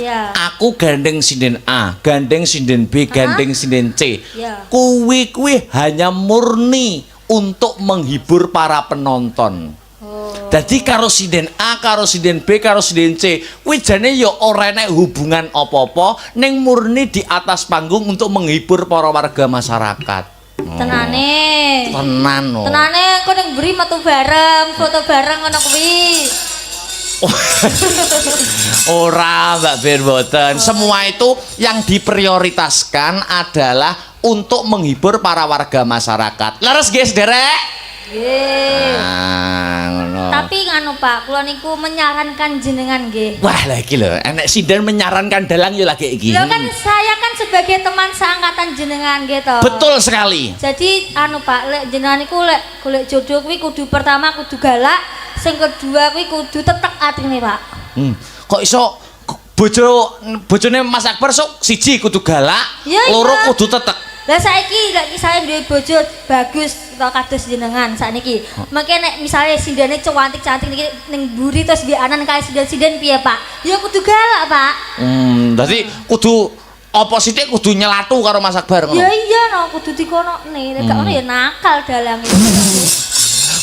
Iya. Aku gandeng sinden A, gandeng sinden B, gandeng sinden C. Iya. Kuwi hanya murni untuk menghibur para penonton. Jadi karo sinden A, karo sinden B, karo sinden C, kuwi jane ya ora enek hubungan apa-apa, ning murni di atas panggung untuk menghibur para warga masyarakat. Tenane. Tenan no. Tenane kok ning mburi metu bareng, foto bareng ngono kuwi. Ora Mbak Bir boten. Semua itu yang diprioritaskan adalah untuk menghibur para warga masyarakat. Leres guys, derek. Nggih. Nah, ngono. Tapi nganu Pak, kula niku menyarankan jenengan nggih. Wah, lah iki lho, enek sinden menyarankan dalang ya lagi iki. Lho kan saya kan sebagai teman seangkatan jenengan gitu. Betul sekali. Jadi anu Pak, lek jenengan niku lek golek jodoh kuwi kudu pertama kudu galak, sing kedua kuwi kudu tetek atine Pak. Kok iso bojone Mas Akbar sok siji kudu galak, Ya, loro iya. kudu tetek. Lah saiki lek saya duwe bojo bagus to kados jenengan sakniki. Mengke nek misale sindane cantik-cantik niki ning mburi terus duwe anan kaya sinden-sinden piye Pak? Ya kudu galak Pak. Dadi kudu apa sithik kudu nyelatu karo Mas Akbar ngono. Ya iya no kudu dikonokne. Nek gak ngono ya nakal dalange.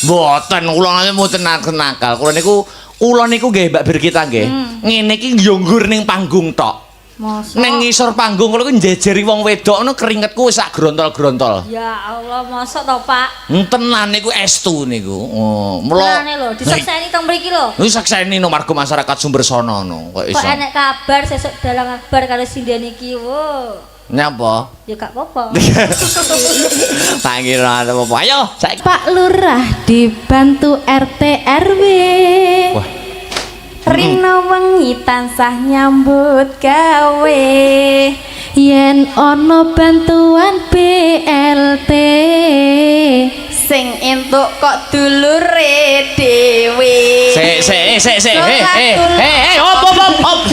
Mboten, kula mboten nakal. Kula niku nggih Mbak Bir kita nggih. Ngene iki yo nggur ning panggung tok. Mosok. Neng ngisor panggung kula ku njejeri wong wedok ngono keringetku wis sak grontol-grontol. Ya Allah, mosok to Pak? Tenan niku estu niku. Oh, mula Tenane lho, disekseni teng mriki lho. wis sakseni no marga masyarakat sumber sono no kok iso. Kok enek kabar sesuk dalang kabar karo sinden iki. Wo. Nyapa? Ya gak apa-apa. Tak kira ada apa. Ayo, saiki. Pak Lurah dibantu RT RW. Wah. Rina wengi tansah nyambut gawe. Yen ana bantuan BLT sing entuk kok dulure dhewe. Sik. Hop.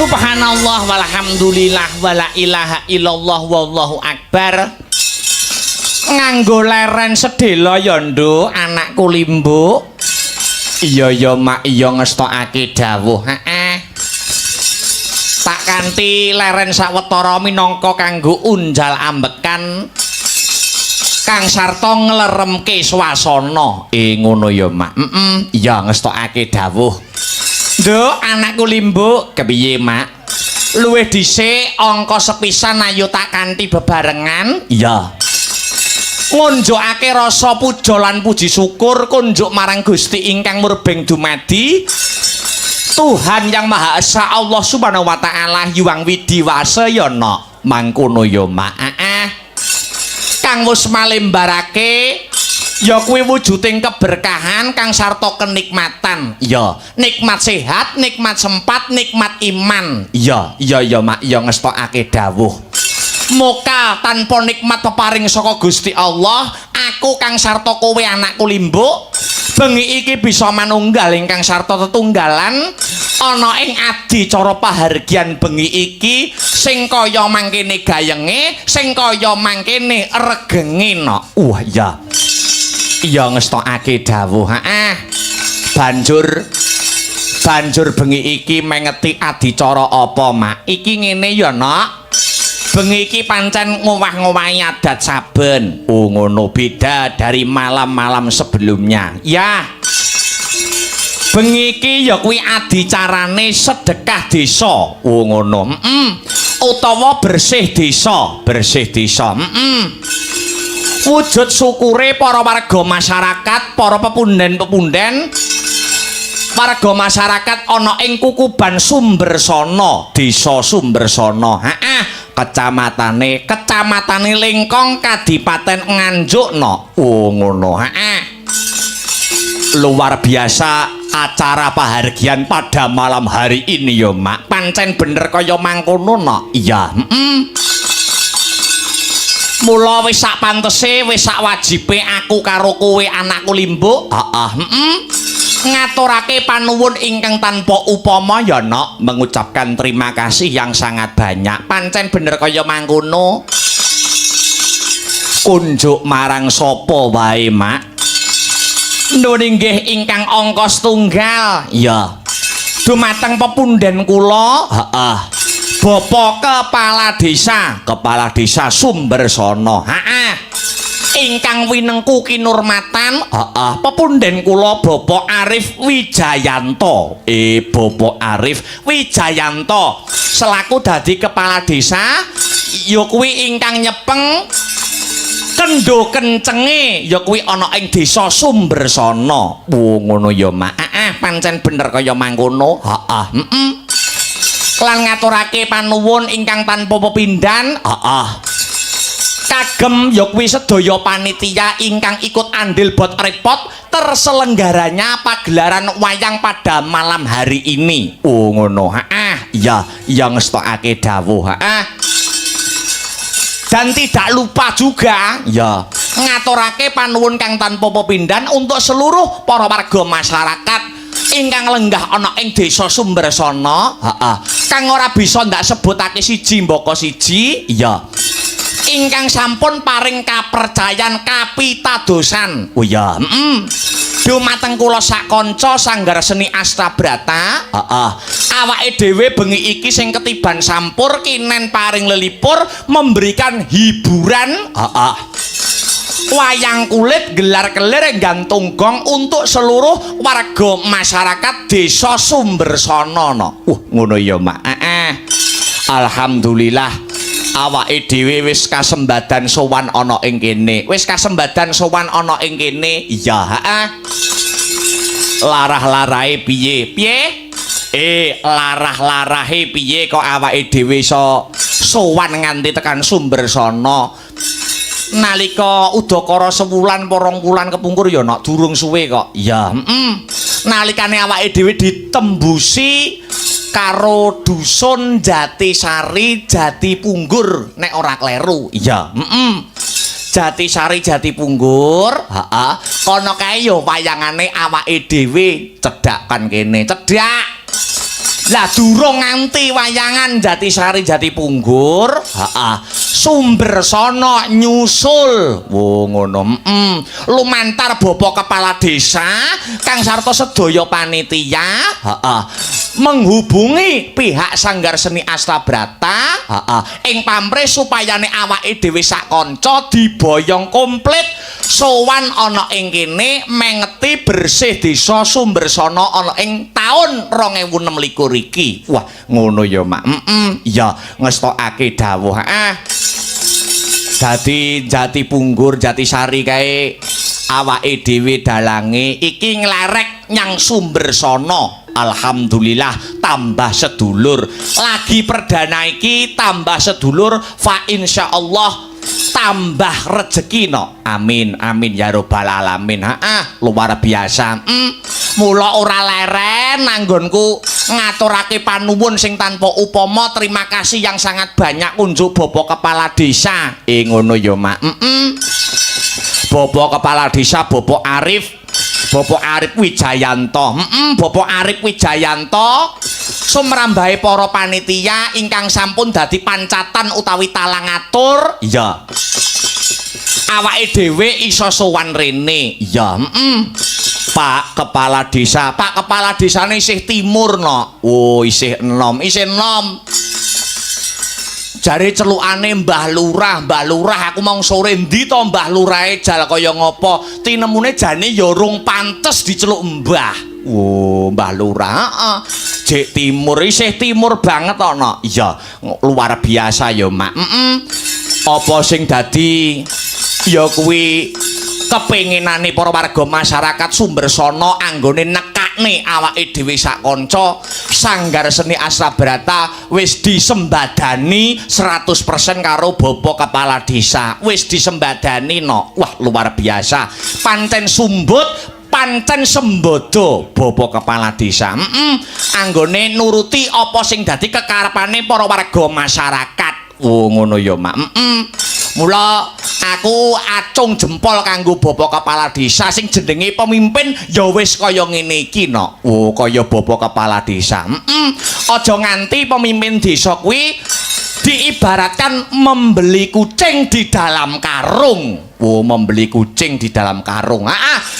Subhanallah walhamdulillah wala ilaha illallah wallahu akbar. Nganggo leren sedhela ya nduk anakku Limbo. Iya ya mak iya ngestokake dawuh. Heeh. Tak kanthi leren sawetara minangka kanggo unjal ambekan kang sarta ngleremke swasana. Ngono ya mak. Iya ngestokake dawuh. Nduk anakku Limbo, kepiye mak? Luwih dhisik angka sepisan ayo tak kanthi bebarengan. Iya. Ngunjukake rasa puja lan puji syukur kunjuk marang Gusti ingkang murbeng dumadi Tuhan yang Maha Esa Allah Subhanahu wa taala Hyang Widiwasayana. Mangkono ya mak. Kang wis malembarake ya kuwi wujuding keberkahan kang sarta kenikmatan. Ya, nikmat sehat, nikmat sempat, nikmat iman. Ya mak, ya ngestokake dawuh. Moga tanpa nikmat peparing saka Gusti Allah, aku kang sarta kowe anakku Limbo, bengi iki bisa manunggal ingkang sarta tetunggalan ana ing adicara pahargyan bengi iki sing kaya mangkene gayenge, sing kaya mangkene regenge no. Ya. Iya ngestokake dawuh. Banjur bengi iki mengeti adicara apa, Mak? Iki ngene ya, Nok. Bengi iki pancen ngowah-ngowahi adat saben. Oh ngono, beda dari malam-malam sebelumnya. Ya. Bengi iki ya kuwi adicarane sedekah desa. Oh ngono. Utawa bersih desa. Wujud syukure para warga masyarakat, para pepunden-pepunden warga masyarakat ana ing Kukuban Sumbersana, desa Sumbersana. Kecamatane Lingkong, Kadipaten Nganjuk no. Oh ngono. Luar biasa acara pahargyan pada malam hari ini ya mak. Pancen bener kaya mangkono no. Iya. Mula wis sak pantese, wis sak wajibe aku karo kowe anakku Limbo. Ngaturake panuwun ingkang tanpa upama ya nok, mengucapkan terima kasih yang sangat banyak. Pancen bener kaya mangkono. Kunjuk marang sapa wae mak? Nuwun inggih ingkang angka setunggal. Ya. Dumateng pepunden kula, Bapak Kepala Desa Sumbersana. Ingkang winengku kinurmatan, pepunden kula Bapak Arif Wijayanto. Bapak Arif Wijayanto selaku dadi kepala desa ya kuwi ingkang nyepeng kendo kencenge ya kuwi ana ing desa Sumbersana. Ngono ya mak. Pancen bener kaya mangkono. Lan ngaturake panuwun ingkang tanpa pepindhan. Kagem ya kuwi sedaya panitia ingkang ikut andil bot repot terselenggaranya pagelaran wayang pada malam hari ini. Oh ngono. Ya ngestokake dawuh. Dan tidak lupa juga ya ngaturake panuwun kang tanpa pepindhan untuk seluruh para warga masyarakat ingkang lenggah ana ing desa Sumbersana. Kang ora bisa ndak sebutake siji mbaka siji ya. Ingkang sampun paring kapercayan kapitadosan. Oh ya, dumateng kula sak kanca Sanggar Seni Astabrata, awake dhewe bengi iki sing ketiban sampur kinen paring lelipur memberikan hiburan, wayang kulit gelar kelir gantung gong untuk seluruh warga masyarakat desa Sumbersana. Ngono ya mak. Alhamdulillah awake dhewe wis kasembadan sowan ana ing kene. Iya, Larah-larahe piye? Larah-larahe piye kok awake dhewe iso sowan nganti tekan Sumbersana? Nalika udakara sewulan porong wulan kepungkur ya nak durung suwe kok. Ya, nalikane awake dhewe ditembusi karo dusun Jatisari Jatipunggur nek ora kleru. Iya, Jatisari Jatipunggur, kono kae yo wayangane awake dhewe cedhak kan kene, cedhak. Lah durung nganti wayangan Jatisari Jatipunggur, Sumber Sono nyusul. Wo ngono. Lumantar Bapak Kepala Desa kang sarta sedaya panitia, menghubungi pihak Sanggar Seni Astabrata, ing pamrih supayane awake dhewe sak kanca diboyong komplit sowan ana ing kene mengeti bersih desa Sumber Sono ana ing taun 2026 iki. Wah, ngono ya, Mak. Ya, ngestokake dawuh. Dadi Jatipunggur, Jatisari kae awake dhewe dalange iki nglerek nyang Sumber Sono. Alhamdulillah tambah sedulur. Lagi perdana iki tambah sedulur, fa insyaallah tambah rezeki no. Amin amin ya robbal alamin. Luar biasa. Mula ora leren nanggonku ngaturake panuwun sing tanpa upama. Terima kasih yang sangat banyak unjuk Bapak Kepala Desa. Ngono ya, Mak. Bapak Kepala Desa Bapak Arif Wijayanto. Bapak Arif Wijayanto sumrambahe para panitia ingkang sampun dadi pancatan utawi talangatur. Ya. Awake dhewe iso sowan rene. Ya, Pak Kepala Desa. Pak Kepala Desane isih timur no. Oh, isih enom. Jare celukane Mbah Lurah aku mong sore ndi to Mbah Lurahe jal kaya ngopo? Tinemune jane ya rung pantes diceluk Mbah. Oh, Mbah Lurah. Jek timur, isih timur banget ana. Iya, luar biasa ya, Mak. Apa sing dadi ya kuwi kepenginane para warga masyarakat Sumber Sono anggone nekakne awake dhewe sak kanca Sanggar Seni Astabrata wis disembadani 100% karo Bapak Kepala Desa. Wis disembadani no. Wah, luar biasa. Pancen sumbut pancen sembodo Bapak Kepala Desa. Anggone nuruti apa sing dadi kekarepane para warga masyarakat. Oh, ngono ya, Mak. Mula aku acung jempol kanggo Bapak Kepala Desa sing jenenge pemimpin ya wis kaya ngene iki no. Oh, kaya Bapak Kepala Desa. Aja nganti pemimpin desa kuwi diibaratkan membeli kucing di dalam karung. Oh, membeli kucing di dalam karung.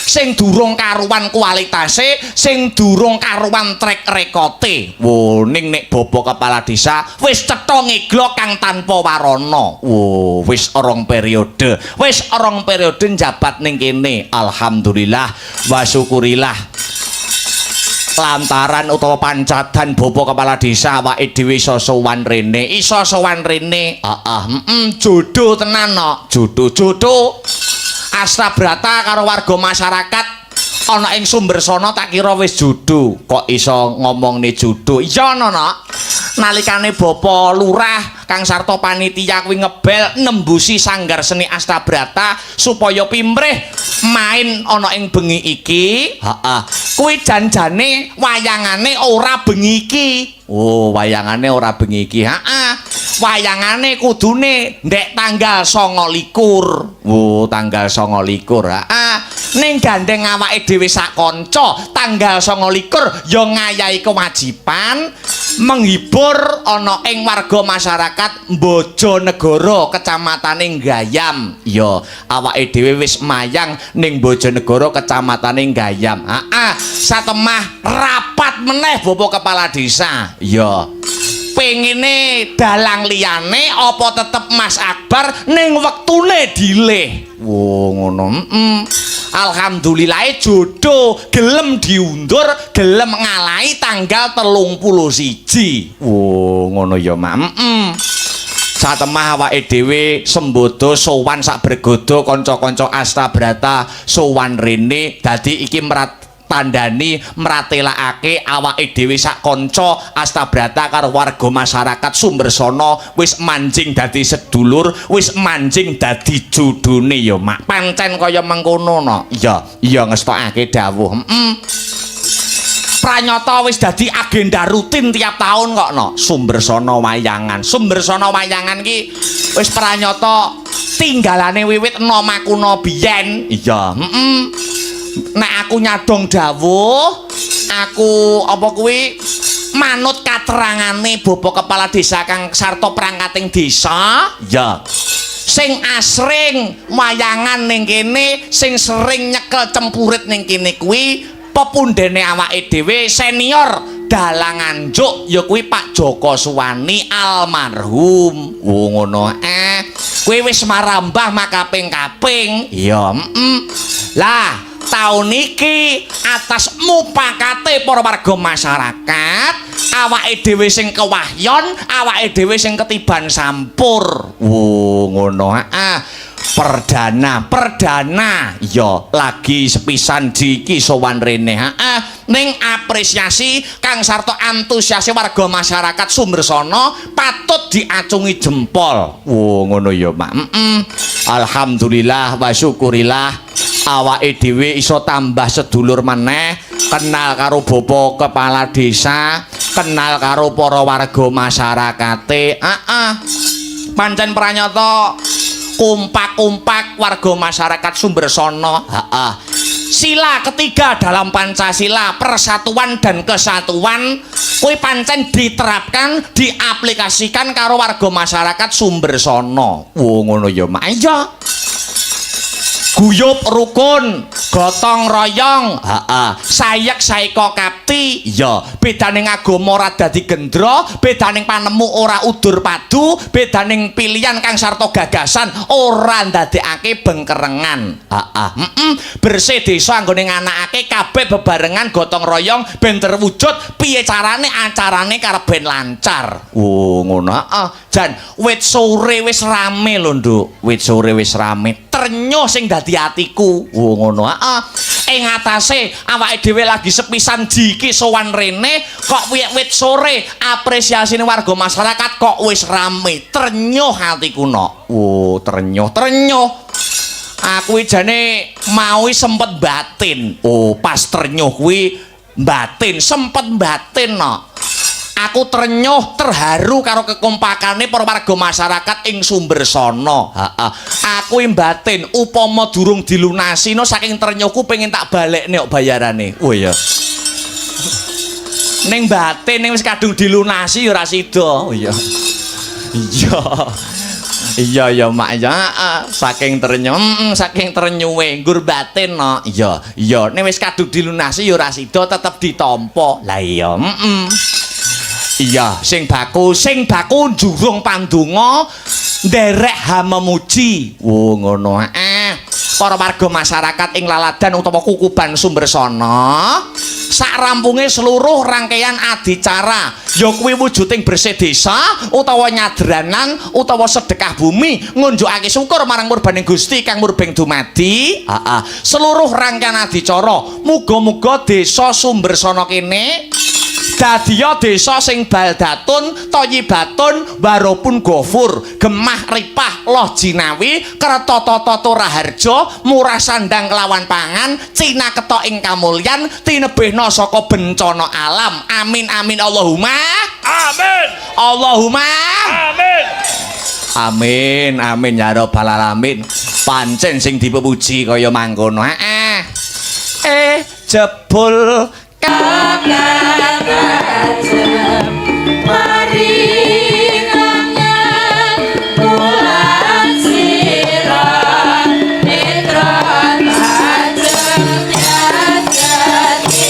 Sing durung karuan kualitase, sing durung karuan trek rekote. Oh, ning nek Bapak Kepala Desa wis cetha ngeglok kang tanpa warana. Oh, wis orong periode. Wis orong periode njabat ning kene. Alhamdulillah wa syukurillah. Lantaran utawa pancatan Bapak Kepala Desa awake dhewe iso sowan rene, jodoh tenan no. Jodoh Astabrata karo warga masyarakat ana ing Sumber Sono tak kira wis jodoh. Kok iso ngomongne jodoh? Iya no. Nalikane Bapak Lurah kang sarta panitia kuwi ngebel nembusi Sanggar Seni Astabrata supaya pimrih main ana ing bengi iki. Kuwi janjane wayangane ora bengi iki. Oh, wayangane ora bengi iki. Wayangane kudune ndek tanggal 29. Oh, tanggal 29. Ning gandeng awake dhewe sak kanca tanggal 29 ya ngayahi kewajiban menghibur ana ing warga masyarakat Bojonegoro Kecamatane Gayam. Ya, awake dhewe wis mayang ning Bojonegoro Kecamatane Gayam. Satemah rapat meneh Bapak Kepala Desa. Ya. Pengine dalang liyane apa tetep Mas Akbar ning wektune dilih. Wo ngono. Alhamdulillah jodoh gelem diundur, gelem ngalahi tanggal 31. Wo ngono ya, Mak. Satemah awake dhewe sembodo sowan sak bergodo kanca-kanca Astabrata sowan rene dadi iki tandani mratelakake awake dhewe sak kanca Astabrata karo warga masyarakat Sumber Sono wis manjing dadi sedulur, wis manjing dadi judune ya, Mak. Pancen kaya mengkono no. Iya ngestokake dawuh. Pranyata wis dadi agenda rutin tiap tahun kok no. Sumber Sono wayangan. Sumber Sono wayangan ki wis pranyata tinggalane wiwit nomaku no biyen. Iya, Nek aku nyadong dawuh, aku apa kuwi manut katerangane Bapak Kepala Desa kang sarta perangkating desa ya sing asring wayangan ning kene sing sering nyekel cempurit ning kene kuwi pepundhene awake dhewe senior dalang anjuk ya kuwi Pak Joko Suwani almarhum. Oh ngono kuwi wis marambah makaping-kaping ya lah tahun iki atas mupakate para warga masyarakat awake dhewe sing kewahyon awake dhewe sing ketiban sampur. Wo ngono perdana ya lagi sepisan diki sowan rene ning apresiasi kang sarta antusiase warga masyarakat Sumbersana patut diacungi jempol. Wo ngono ya Mak. Alhamdulillah wa syukurillah awake dhewe iso tambah sedulur meneh kenal karo Bapak Kepala Desa kenal karo para warga masyarakate pancen pranyata kompak-kompak warga masyarakat Sumbersana sila ketiga dalam Pancasila persatuan dan kesatuan kuwi pancen diterapkan diaplikasikan karo warga masyarakat Sumbersana. Wo ngono ya Mak iya guyub rukun gotong royong sayek saiko kapti ya bedaning agama ora dadi gendro bedaning panemu ora udur padu bedaning pilihan kang sarta gagasan ora ndadekake bengkerengan bersih desa anggone nganakake kabeh bebarengan gotong royong ben terwujud piye carane acarane karep ben lancar. Oh ngono jan wit sore wis rame lho Nduk wit sore wis rame ternyuh sing dadi atiku. Oh ngono ing atase awake dhewe lagi sepisan jiki sowan rene kok wit sore apresiasine warga masyarakat kok wis rame ternyuh atiku no. Oh ternyuh aku jane mau sempet batin. Oh pas ternyuh kuwi batin sempet batin no. Aku ternyuh terharu karo kekompakane para warga masyarakat ing Sumbersana. Aku batin upama durung dilunasi no saking ternyuhku pengen tak balekne kok bayarane. Oh iya. Ning batin ning wis kadung dilunasi ya ora sida. Oh iya. Iya Mak ya saking ternyuh saking ternyuhe nggur batin no. Iya ning wis kadung dilunasi ya ora sida tetep ditampa. Lah iya iya sing baku jurung pandonga nderek ha memuji. Oh ngono para warga masyarakat ing Laladan utawa Kukuban Sumbersana sak rampunge seluruh rangkaian adicara ya kuwi wujuding bersih desa utawa nyadranan utawa sedekah bumi ngunjukake syukur marang murbaning Gusti kang murbeng dumadi seluruh rangkaian adicara muga-muga desa Sumbersana kene dadiya desa sing baldatun thayyibatun warapun gofur gemah ripah loh jinawi kerta tata raharja murah sandang kelawan pangan cina ketok ing kamulyan tinebihna saka bencana alam. Amin amin Allahumma amin Allahumma amin amin ya rabbal alamin. Pancen sing dipepuji kaya mangkono jebul kakak ajem maringangan bulan sirah netra tajem jadi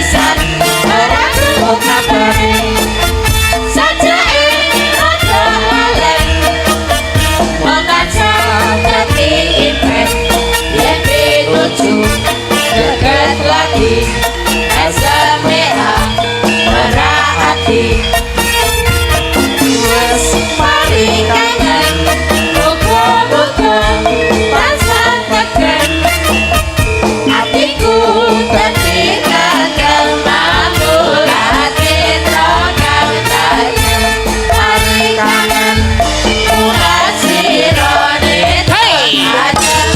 pisan ora krungu kabare sajake rada alen mengkaca dadi impet yen pinuju deket lagi SMA merahati wes mari kangen muga-muga tansah tegen atiku dadi kangen mamurake tekan tayen mari kangen ora sirone ajeng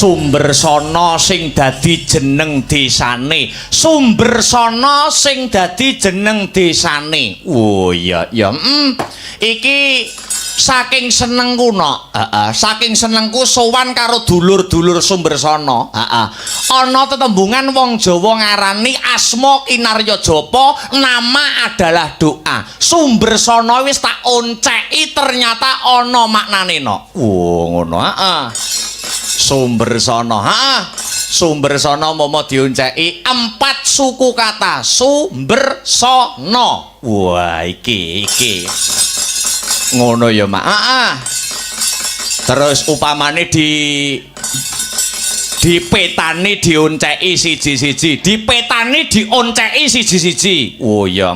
Sumber Sono sing dadi jeneng desane. Sumber Sono sing dadi jeneng desane. Oh iya ya. Iki saking senengku no. Saking senengku sowan karo dulur-dulur Sumber Sono. Ana tetembungan wong Jawa ngarani asma kinarya japa, nama adalah doa. Sumber Sono wis tak onceki ternyata ana maknane no. Ngono. Sumber Sono, Sumber Sono momo dionceki 4 suku kata Sumber Sono. Wah, iki ngono ya Mak. Terus upamane dipetani dionceki siji-siji, dipetani dionceki siji-siji. Oh ya,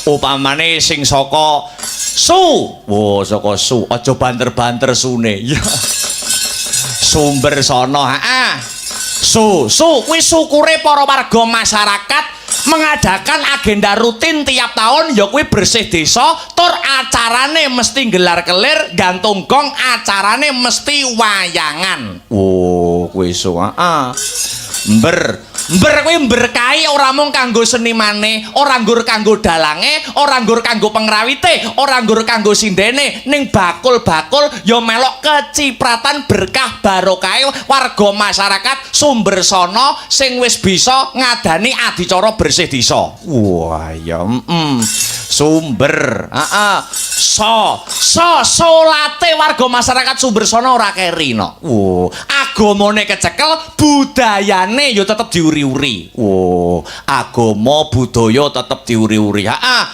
upamane sing saka su, saka su, aja banter-banter sune. Ya. Sumber Sono, su kuwi sukure para warga masyarakat mengadakan agenda rutin tiap tahun ya kuwi bersih desa, tur acarane mesti gelar kelir, gantung gong, acarane mesti wayangan. Oh, kuwi su, Mber kuwi berkahi ora mung kanggo senimane, ora nggur kanggo dalange, ora nggur kanggo pengrawite, ora nggur kanggo sindene, ning bakul-bakul ya melok kecipratan berkah barokahe warga masyarakat Sumber Sono sing wis bisa ngadani adicara bersih desa. Wah ya Sumber, solate warga masyarakat Sumber Sono ora keri no. Agamane kecekel, budayane ya tetep diuri-uri. Agama budaya tetep diuri-uri.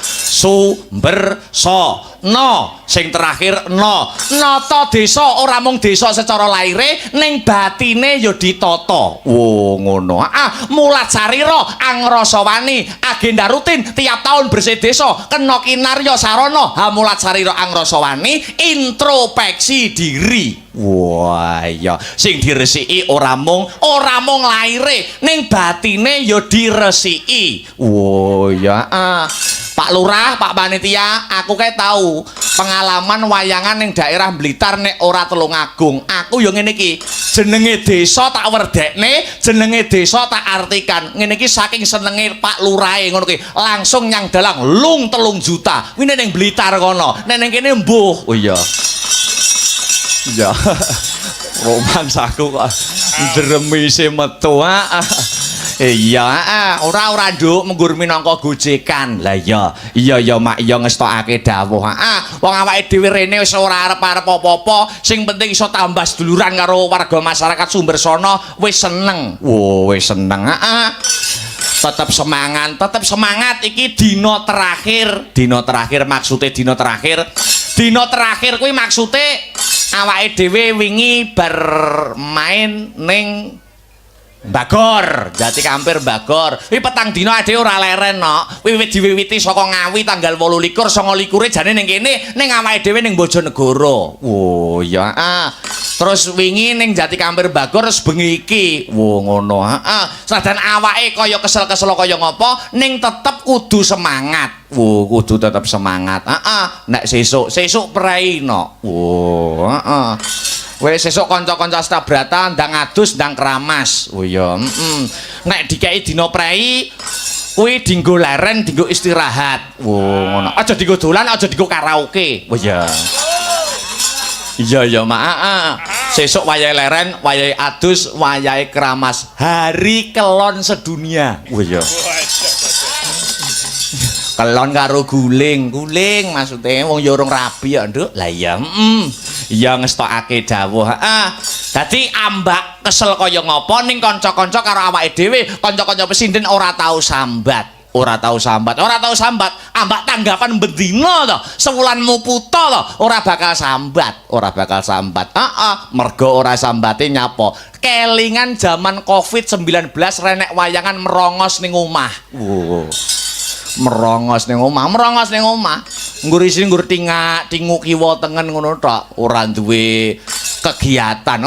Sumber Sono sing terakhir nata desa ora mung desa secara laire ning batine ya ditata. Ngono. Mulat sarira angrasawani agenda rutin tiap tahun bersih desa kena kinarya sarana mulat sarira angrasawani introspeksi diri. Wah iya sing diresiki ora mung laire ning batine ya diresiki. Oh ya Pak Lurah, Pak Panitia, aku kayak tahu pengalaman wayangan ning daerah Blitar nek ora Tulungagung. Aku yo ngene iki, jenenge desa tak werdekne, jenenge desa tak artikan. Ngene iki saking senenge Pak Lurahe ngono ki, langsung nyang dalang lung 3 juta. Kuwi ning Blitar kono. Nek ning kene mbuh. Oh iya. Ya. Romans aku kok dremise metu. Iya, ora nduk menggur minangka gojekan. Lah iya Mak, iya ngestokake dawuh. Wong awake dhewe rene wis ora arep-arep apa-apa, sing penting iso tambah seduluran karo warga masyarakat Sumber Sono, wis seneng. Wis seneng. Tetep semangat iki dina terakhir. Dina terakhir maksude dina terakhir. Dina terakhir kuwi maksude awake dhewe wingi bermain ning Bagor, Jati Kampir Bagor. Kuwi petang dina ade ora leren no. Wiwit diwiwiti saka Ngawi tanggal 28, 29 jane ning kene ning awake dhewe ning Bojonegoro. Oh ya. Terus wingi ning Jati Kampir Bagor terus bengi iki. Ngono. Senajan awake kaya kesel-kesel kaya ngopo, ning tetep kudu semangat. Kudu tetep semangat. Nek sesuk prei no. Wis sesuk kanca-kanca Stabrata ndang adus ndang keramas. Oh iya, nek dikeki dina prei kuwi dinggo leren, dinggo istirahat. Ngono. Aja dinggo dolan, aja dinggo karaoke. Oh iya. Iya Mak. Sesuk wayahe leren, wayahe adus, wayahe keramas. Hari kelon sedunia. Oh iya. Kelon karo guling maksudnya wong ya urung rabi ya nduk. Lah iya ya ngestokake dawuh. Heeh. Dadi ambak kesel kaya ngopo ning kanca-kanca karo awake dhewe, kanca-kanca pesinden ora tau sambat. Ora tau sambat, ambak tanggapan bendina to, sewulanmu puta to, ora bakal sambat. Mergo ora sambate nyapa? Kelingan zaman Covid-19 renek wayangan merongos ning omah. Merongos ning omah. Nggur isi nggur tinguk kiwa tengen ngono tok, ora duwe kegiatan.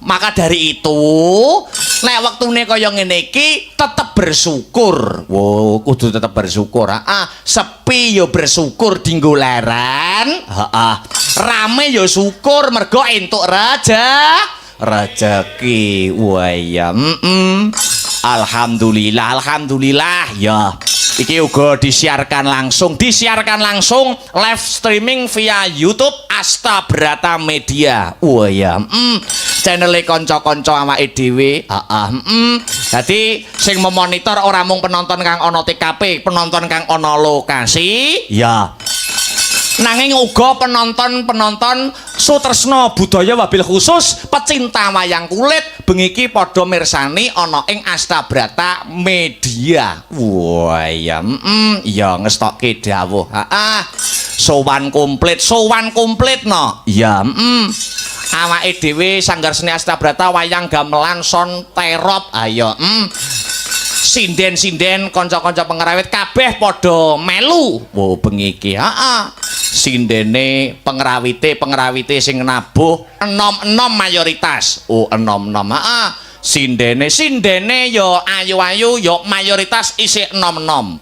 Maka dari itu, nek wektune kaya ngene iki tetep bersyukur. Kudu tetep bersyukur. Sepi ya bersyukur dinggo leren. Rame ya syukur mergo entuk rezeki. Wah ya. Alhamdulillah ya. Iki uga disiarkan langsung live streaming via YouTube Asta Brata Media. Wah ya. Channel kanca-kanca awake dhewe. Dadi sing memonitor ora mung penonton kang ana TKP, penonton kang ana lokasi, ya. Nanging uga penonton sutresna budaya wabil khusus pecinta wayang kulit bengi iki padha mirsani ana ing Asta Brata Media. Wah ya ya ngestokke dawuh. Sowan komplit no. Ya awake dhewe Sanggar Seni Asta Brata wayang gamelan son terop. Ayo sinden-sinden kanca-kanca pengerawit kabeh padha melu. Wo bengi iki. Sindene pengrawite sing nabuh enom-enom mayoritas. Enom-enom. Sindene yo ayu-ayu yo mayoritas isih enom-enom.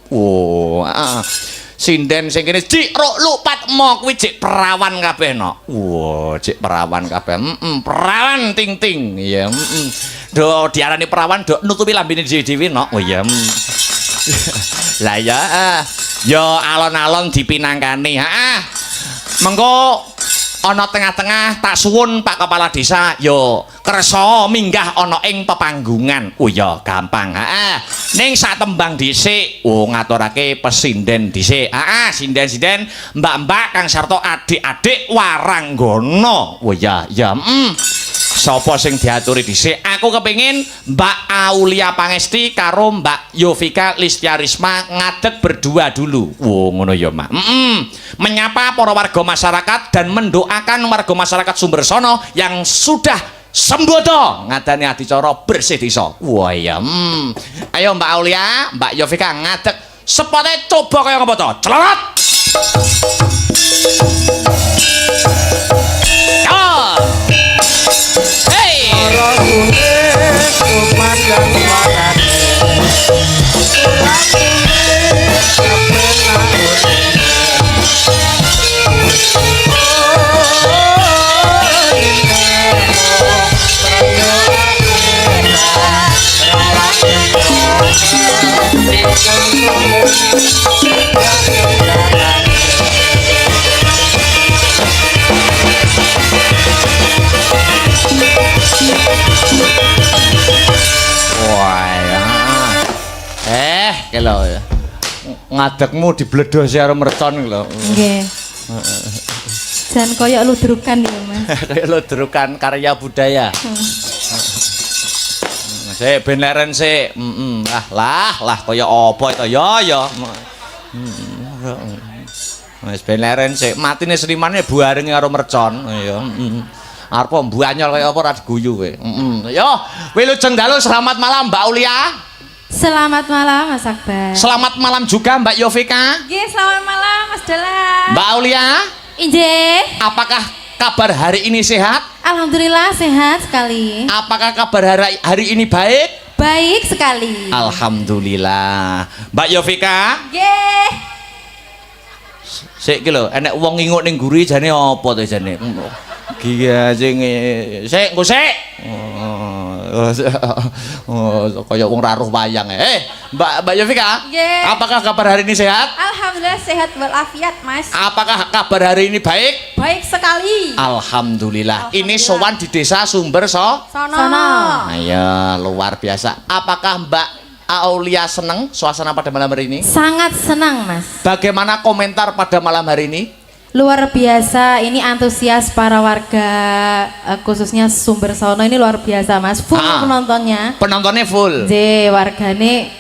Sinden sing kene Dik Ruk Lupat mo kuwi jek perawan kabeh no. Jek perawan kabeh. Perawan ting-ting. Ya do diarani perawan do nutupi lambene dhewe-dhewe no. Oh ya. Lah ya yo alon-alon dipinangkani. Mengko ana tengah-tengah tak suwun Pak Kepala Desa yo kersa minggah ana ing pepanggungan. Oh ya gampang. Ning sak tembang dhisik ngaturake pesinden dhisik. Sinden-sinden mbak-mbak kang sarta adik-adik waranggana. Oh ya sapa sing diaturi dhisik? Aku kepengin Mbak Aulia Pangesti karo Mbak Yovika Listiarisma ngadeg berdua dulu. Ngono ya, Mak. Menyapa para warga masyarakat dan mendoakan warga masyarakat Sumbersono yang sudah sembodo ngadani adicara bersih desa. Wah ya. Ayo Mbak Aulia, Mbak Yovika ngadeg sepote coba kaya ngopo to? Celot. Kelo ngadegmu dibledosi karo mercon lho. Nggih. Jan koyo ludrukan ya, Mas. Kayak ludrukan karya budaya. Sik ben leren sik. Lah kaya apa to ya. Wis ben leren sik. Matine Srimane buareng karo mercon ya. Arep mbanyol kaya apa ora diguyu kowe. Yo, wilujeng dalu selamat malam Mbak Aulia. Selamat malam Mas Akbar. Selamat malam juga Mbak Yovika. Nggih, selamat malam Mas Dela. Mbak Aulia. Injih. Apakah kabar hari ini sehat? Alhamdulillah sehat sekali. Apakah kabar hari ini baik? Baik sekali. Alhamdulillah. Mbak Yovika. Nggih. Sik ki lho, enek wong nginguk ning guri jane apa to jane? Giya sing sik engko sik. Kaya wong raruh wayang. Mbak Yovika. Yeah. Apakah kabar hari ini sehat? Alhamdulillah sehat walafiat, Mas. Apakah kabar hari ini baik? Baik sekali. Alhamdulillah. Ini sowan di desa Sumber Sono. Ayo, luar biasa. Apakah Mbak Aulia seneng suasana pada malam hari ini? Sangat senang Mas. Bagaimana komentar pada malam hari ini? Luar biasa, ini antusias para warga khususnya Sumber Sono ini luar biasa Mas. Full penontonnya. Penontonnya full. Wargane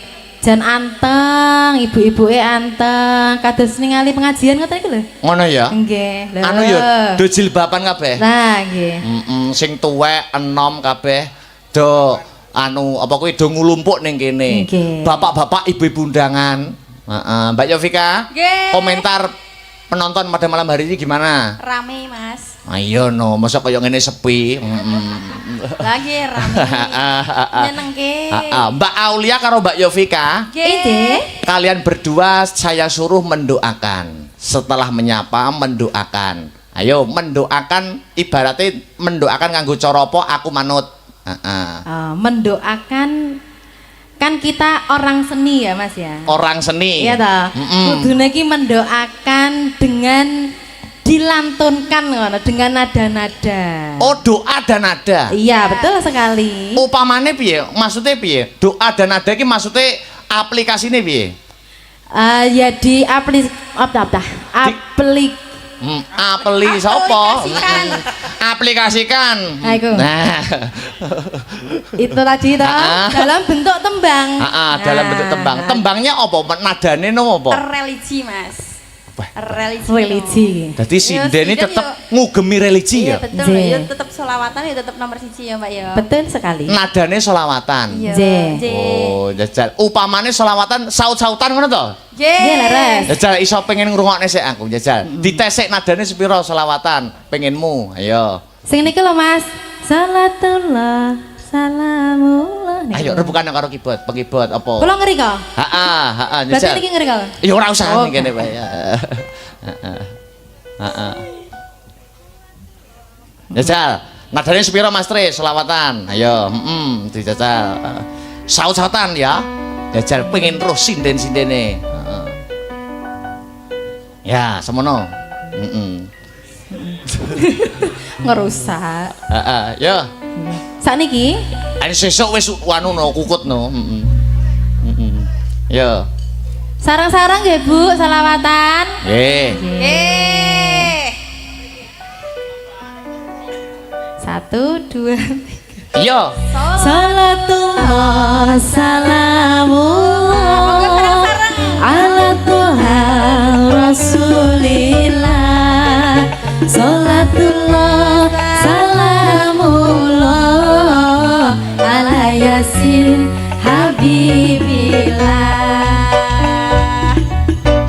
jan anteng, ibu-ibu anteng, kados ningali pengajian ngoten iki lho. Ngono ya? Nggih. Lho. Anu ya, do jilbaban kabeh. Nah, nggih. Sing tuwek enom kabeh do anu apa kuwi do ngulumpuk ning kene. Nggih. Bapak-bapak, ibu-ibu undangan. Heeh, Mbak Yovika. Nggih. Komentar penonton pada malam hari ini gimana? Rame Mas. Ayo no, masa kaya ngene sepi. Lagi rame. Nyenengke. Mbak Aulia karo Mbak Yovika, Nggih. kalian berdua saya suruh mendoakan. Setelah menyapa mendoakan. Ayo mendoakan, ibaratnya mendoakan nganggo cara apa aku manut. Mendoakan kan kita orang seni ya Mas ya. Orang seni. Iya toh. Kudune iki mendoakan dengan dilantunkan ngono dengan nada-nada. Oh, doa dan nada. Iya, betul sekali. Upamane piye? Maksudnya piye? Doa dan nada iki maksudnya aplikasine piye? Ya di aplik Apeli sapa? Aplikasikan. Nah, iku. Nah. Itu tadi toh dalam bentuk tembang. Dalam bentuk tembang. Tembangnya apa? Nadane no apa? Religi Mas. Religi. Jadi sinden ini sinden tetap ngugemi religi Iya ya? betul. Nggih. Ya tetap selawatan ya tetap nomor 1 ya Mbak ya. Betul sekali. Nadane solawatan. Iya. Nggih. Oh, jajal. Upamane solawatan saut-sautan ngono to? Nggih, leres. Jajal iso pengen ngrungokne sik aku, jajal. Ditesek nadane sepiro solawatan? Pengenmu. Ayo. Sing niki lho Mas. Salatullah, salamullah. Ayo rebukan karo keyboard, pengkeyboard apa? Kula ngeri kok. Heeh, Berarti jajal. niki ngeri kok. Ya ora usah Oh, ngene wae. Heeh. Jajal, nadane sepiro Mas Tri selawatan? Ayo, dijajal. Saut-sautan ya. Jajal pengen roh sinden-sindene. Heeh. Ya, semono. Ngerusak. Heeh, yo. Sakniki Ane sesuk wis anu no kukut no. Yo. sarang-sarang nggih Bu, selawatan. Nggih. Eh. 1 2 Yo. Salatullah salamullah ala Tuhan Rasulillah. Salatullah salamullah ala Yasin Habibillah.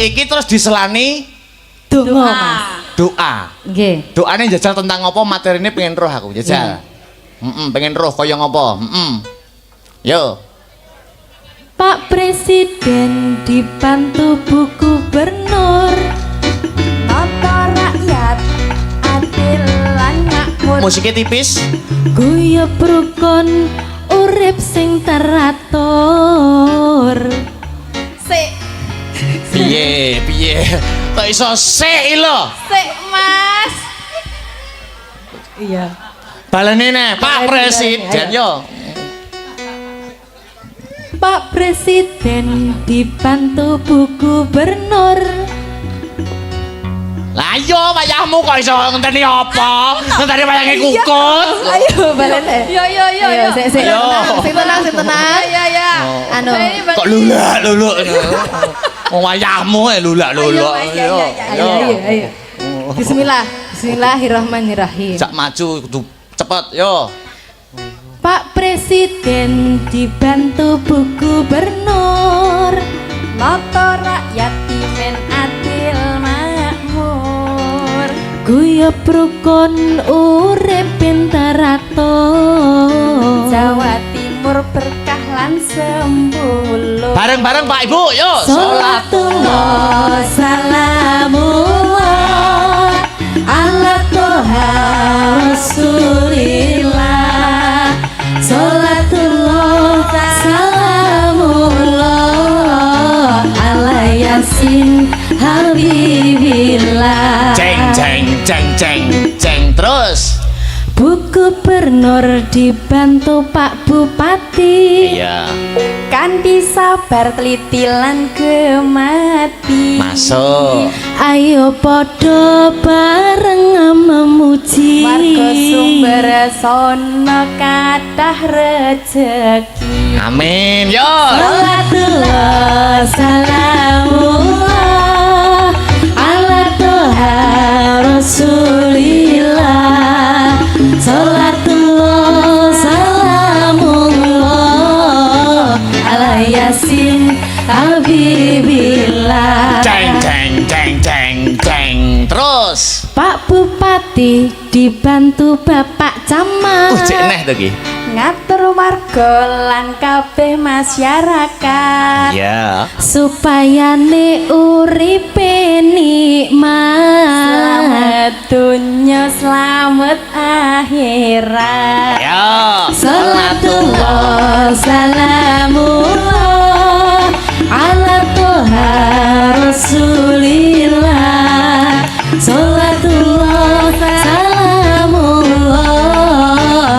Iki terus diselani Donga Mas. doa. Nggih. Doane jajal tentang apa materine pengen roh aku jajal. Pengen roh kaya ngapa? Yo. Pak Presiden dibantu Bu Gubernur. Nata rakyat adil lan makmur. Musiknya tipis. Guyub rukun urip sing teratur. Sik, Piye? Kok iso sik lho? sik Mas. Iya. Balene nih, Pak Presiden yo. Pak Presiden dibantu Bu Gubernur. Lah yo wayahmu kok iso ngenteni apa? Ngenteni wayange kukut. Ayo balene. Yo. Ayo, sik Ayo. tenang, sik tenang. Ya. Anu, Kok lulak. Wong wayahmu lulak. ayo. Bismillah. Bismillahirrahmanirrahim. Jak maju kudu cepet yo. Pak Presiden dibantu Bu Gubernur. Nata rakyat dimen adil makmur. Guyub rukun urip teratur. Jawa Timur berkah lan sembuluh. Bareng-bareng Pak Ibu yo. Salatullah salamullah ala Toha Rasulillah. Salatullah salamullah ala Yasin Habibillah. Ceng terus. Bu Gubernur Gubernur dibantu Pak Bupati. Iya. Kanthi sabar teliti lan gemati. Masuk. Ayo podo bareng memuji. Warga Sumber Sono kathah rejeki. Amin. Yo. Salatullah salamullah ala toha rasulillah. Salatullah salamullah ala yasin habibillah. Ceng ceng ceng ceng ceng. Terus. Pak Bupati dibantu Bapak Camat. Cek neh to ki. Ngatur warga lan kabeh masyarakat. Ya. Supaya ne uripe nikmat. Selamat dunya, selamat akhirat. Ya. Salatullah salamullah ala toha rasulillah. Salatullah salamullah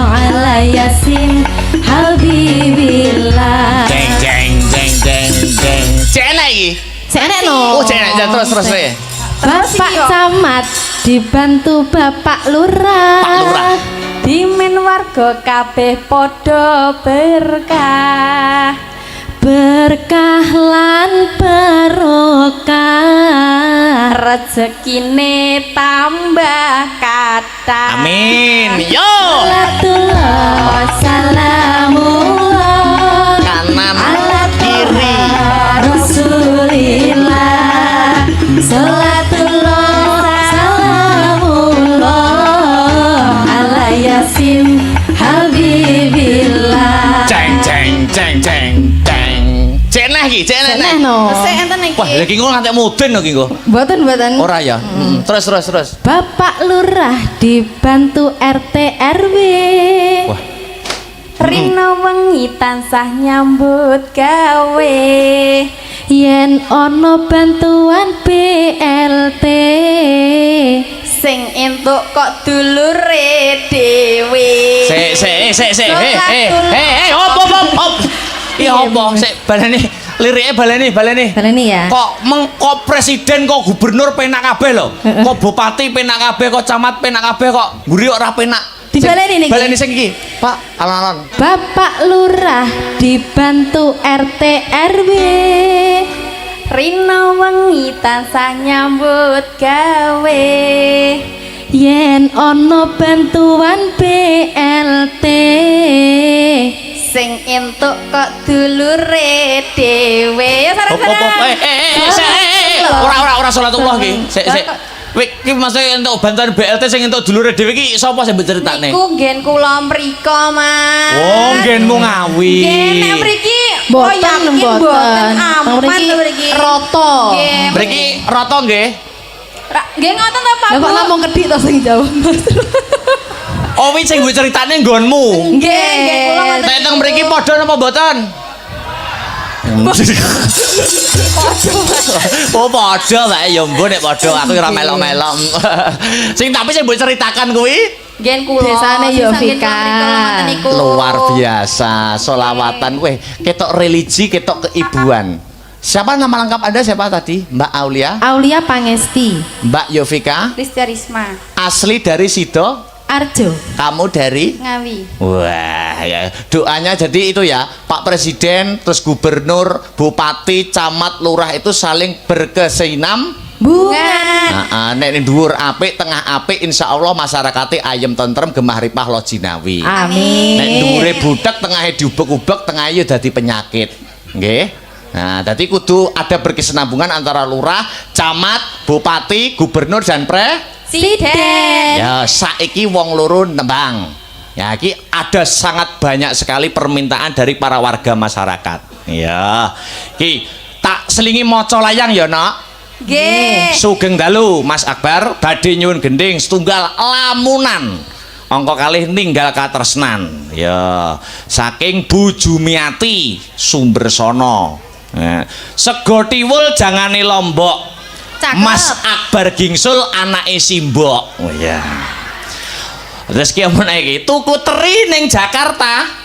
ala yasin habibillah. Jeng jeng jeng jeng jeng. Cek enak iki. Senek no. Oh, cek enak. Terus terus we. Bapak Camat dibantu Bapak Lurah. Pak Lurah. Dimen warga kabeh padha berkah. Berkah lan barokah. Rezekine tambah kathah. Amin. Yo. Salatullah salamullah Kanan ala kiri. Rasulillah. Salatullah salamullah ala yasin habibillah. Ceng ceng ceng ceng ceng. Cek enak iki, cek enak. Seneh no. Sik enten iki. Wah, lagi engko ngantek mudin lho iki engko. Mboten. Ora ya. Terus terus terus. Bapak Lurah dibantu RT RW. Wah. Rina wengi tansah nyambut gawe. Yen ono bantuan BLT. Sing entuk kok dulure dhewe. Sik. Hop. Iya opo? Sik baleni lirike baleni. Baleni ya. Kok kok presiden kok gubernur penak kabeh lho. Kok bupati penak kabeh, kok camat penak kabeh, kok mburi ora penak. Dibaleni niki. Baleni sing iki, Pak. Alon-alon. Bapak Lurah dibantu RT RW. Rina wengi tansah nyambut gawe. Yen ono bantuan BLT. Sing entuk kok dulure dhewe. Ya Hop. Ora salatullah iki. Sik. Iki maksudnya entuk bantuan BLT sing entuk dulure dhewe iki sapa sing mbok critakne? Niku nggen kula mriko, Mas. Oh, nggenmu ngawi. Nggih, nek mriki Mboten. aman mriki. Roto. Nggih. Mriki rata nggih. Nggih ngoten to, Pak. Lah kok namung kedik to sing jawab. Oh, wi sing mbok critakne nggonmu. Nggih, kula ngoten. Nek teng mriki padha napa mboten? Oh padha wae ya mbok nek padha aku ora melok-melok. Tapi sing mbok ceritakan kuwi Nggih kula. Desane sing saking Yovika. mriko ngoten niku. luar biasa, solawatan. Weh, ketok religi, ketok keibuan. Siapa nama lengkap Anda siapa tadi? Mbak Aulia? Aulia Pangesti. Mbak Yovika? Ristia Risma. Asli dari Sido? Arjo. Kamu dari? Ngawi. Wah, ya. Doanya jadi itu ya, Pak Presiden, terus gubernur, bupati, camat, lurah itu saling berkesinam. Bunga. Nek ning dhuwur apik, tengah apik, insyaallah masyarakate ayem tentrem, gemah ripah lo jinawi. Amin. Nek dhuwure budak, tengahe diubek-ubek, tengahe yo dadi penyakit. Nggih. Nah, dadi kudu ada berkesinambungan antara lurah, camat, bupati, gubernur dan Siden. Ya, saiki wong loro nembang. Ya, iki ada sangat banyak sekali permintaan dari para warga masyarakat. Ya. Iki tak selingi maca layang ya, Nak. Nggih. Sugeng dalu Mas Akbar badhe nyuwun gending setunggal lamunan. Angka kalih ninggal katresnan. Ya, saking Bu Jumiati Sumber Sono. Ya. Sego tiwul jangane Lombok. Cakep. Mas Akbar Gingsul anake Simbok. Oh ya. Terus ki omone iki, tuku teri ning Jakarta.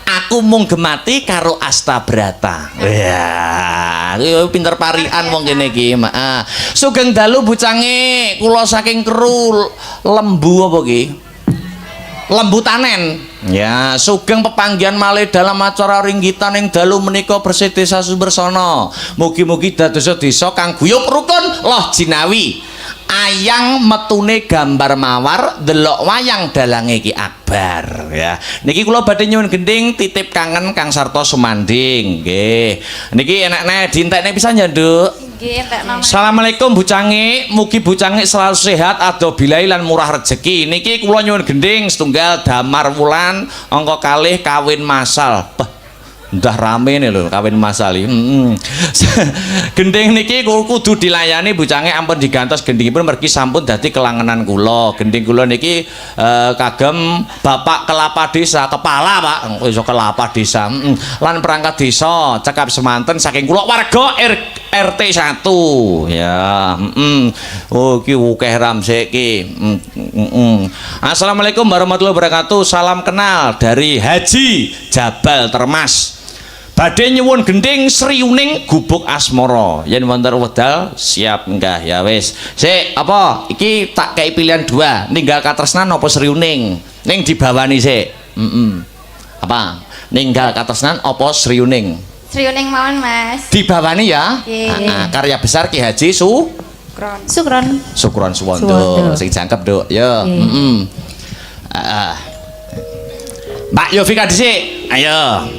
Aku mung gemati karo Astabrata. Ya, pinter parian wong kene iki. Sugeng dalu bucange, kula saking kru lembu apa ki? Lembu tanen. Ya, sugeng pepanggihan malih dalam acara ringgitan ing dalu menika bersih desa Sumbersana. Mugi-mugi dadosa desa kang guyub rukun loh jinawi. Ayang metune gambar mawar delok wayang dalange Ki Akbar ya. Niki kula badhe nyuwun gending titip kangen Kang Sarto Sumanding nggih. Niki enakne dientekne pisan ya, Nduk. Nggih, entekno. Assalamualaikum Bu Cangi, mugi Bu Cangi selalu sehat ado bilai lan murah rezeki. Niki kula nyuwun gending setunggal damar wulan angka kalih kawin masal. Udah rame nih lho kawin masal iki. Gending niki kudu dilayani bucange ampun digantos gendingipun mergi sampun dadi kelangenan kula. Gending kula niki kagem Bapak Kelapa Desa, kepala Pak, iso kelapa desa. Lan perangkat desa cekap semanten saking kula warga RT 1 ya. Oh iki akeh ramsek iki. Assalamualaikum warahmatullahi wabarakatuh. Salam kenal dari Haji Jabal Termas. Badhe nyuwun gending Sriuning Gubuk Asmara. Yen wonten wedal siap enggah ya wis. Sik, apa? Iki tak kei pilihan dua, ninggal katresnan apa Sriuning? Ning dibawani sik. Apa? Ninggal katresnan apa Sriuning? Sriuning mawon, Mas. Dibawani ya. Karya besar Ki Haji Sukron. Sukron Suwondo. Sing jangkep, Duk. Ya. Mbak Yovika dhisik. Ayo.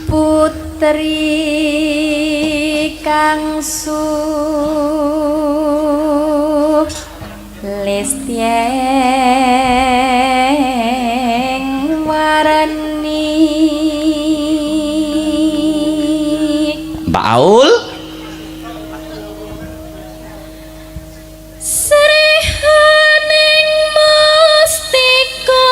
Putri kang Lestieng warani Mbak Aul Srihaning mustika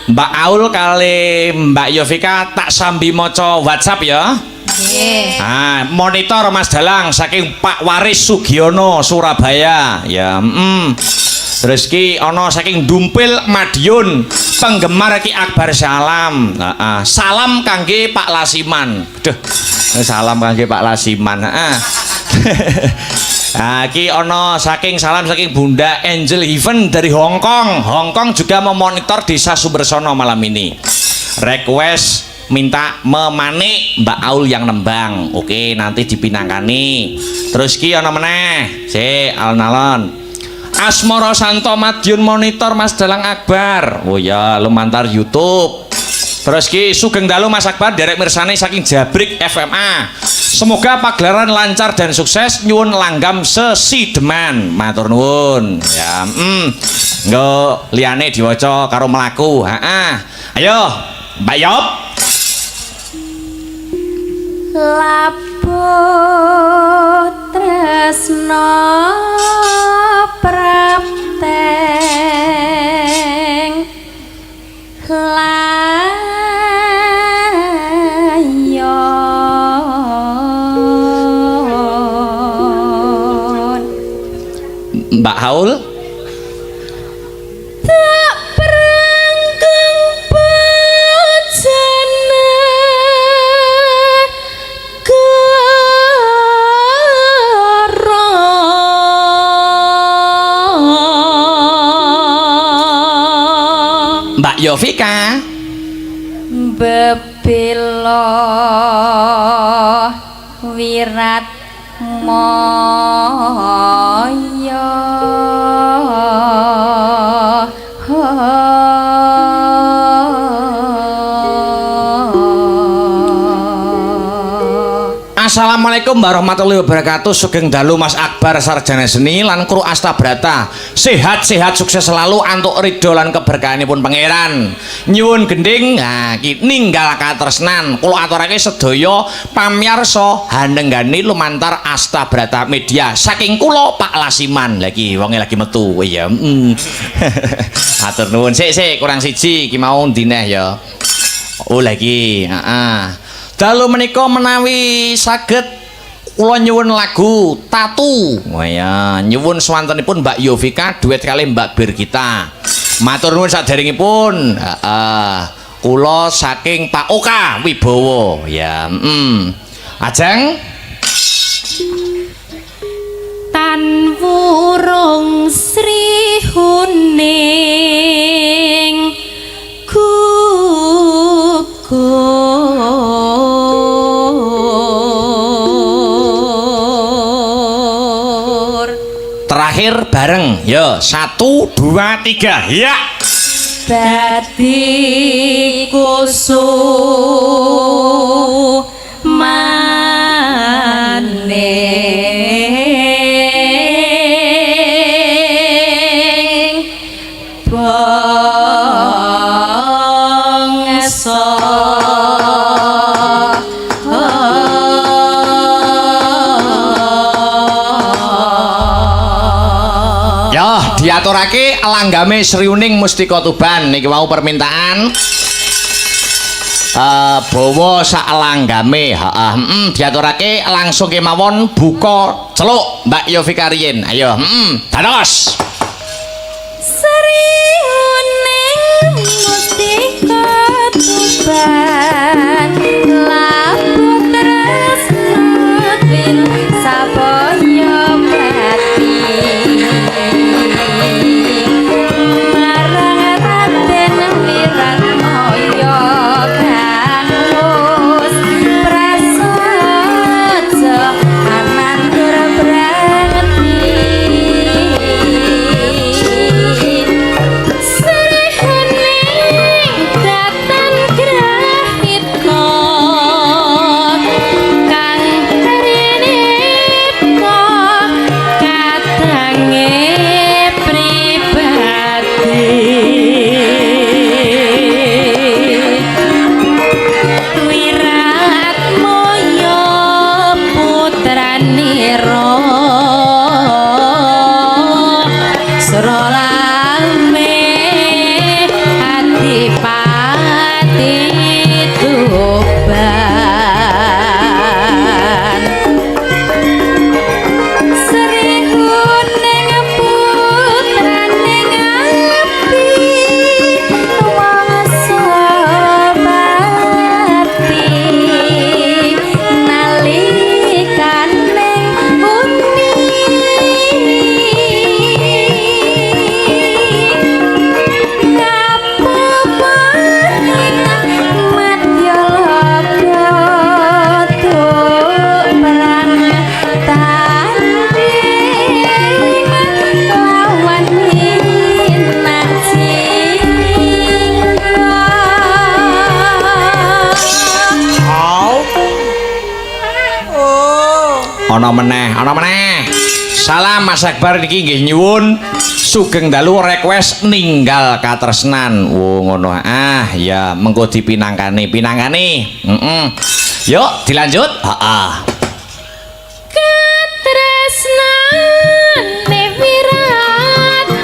Mbak Aul kali Mbak Yovika tak sambi maca WhatsApp ya. Nggih. Monitor Mas Dalang saking Pak Waris Sugiono Surabaya ya. Terus ki ana saking Dumpil Madiun penggemar Ki Akbar Salam. Salam kangge Pak Lasiman. Duh, salam kangge Pak Lasiman. Ki ono saking salam saking Bunda Angel Heaven dari Hong Kong. Hong Kong juga memonitor desa Sumbersono malam ini. Request minta memanik Mbak Aul yang nembang. Oke, nanti dipinangkani. Terus ki ono meneh. Si alon-alon. Asmoro Santo Madiun monitor Mas Dalang Akbar. Oh ya, lumantar YouTube. Terus ki sugeng dalu Mas Akbar derek mirsani saking Jabrik FMA. Semoga pagelaran lancar dan sukses. Nyuwun langgam sesideman. Matur nuwun. Ya, nggo liyane diwaca karo mlaku. Ayo, Mbak Yop. Labuh tresno prapteng layon Mbak Haul. tak perangkeng bajana Mbak Yovika. Bebelo wirat moyo Assalamualaikum warahmatullahi wabarakatuh. Sugeng dalu Mas Akbar sarjana seni lan kru Astabrata. Sehat-sehat sukses selalu antuk ridho lan keberkahanipun pangeran. Nyuwun gending iki ninggal katresnan. Kula aturake sedaya pamirsa hanenggani lumantar Astabrata Media. Saking kula Pak Lasiman. Lagi wonge lagi metu. Iya. Atur nuwun. Sik kurang siji iki mau dineh ya. Oh lagi, dalu menika menawi saged kula nyuwun lagu Tatu. Wah ya, nyuwun swantenipun Mbak Yovika duet kali Mbak Birgita. Matur nuwun saderengipun. Kula saking Pak Oka Wibowo. Ya, Ajeng Tan wurung Sri Huning gugur. terakhir bareng. Ya, 1 2 3. Ya. Dadi kusumaning bangsa. Ya, diaturake langgame Sriuning Mustika Tuban niki mau permintaan bawa sak langgame. Diaturake langsung kemawon buka celuk Mbak Yovika Rien. Ayo, dados. Sriuning Mustika Tuban labut tresna bin sabaya pati marang Raden Wiratmaya kangus prasaja anandur brangti. Srihuning datan grahita kang rinipka kadange pribadi. Wiratmaya putranira Suralame Adipati Tuban. Srihuning putraning api wangsa bakti nalikaning uni kapupaning madya laga perang tanding lawan Ana meneh. Salam Mas Akbar niki nggih nyuwun sugeng dalu request ninggal katresnan. Oh ngono. Ya mengko dipinangkani. Yuk dilanjut. katresnane Wiratmaya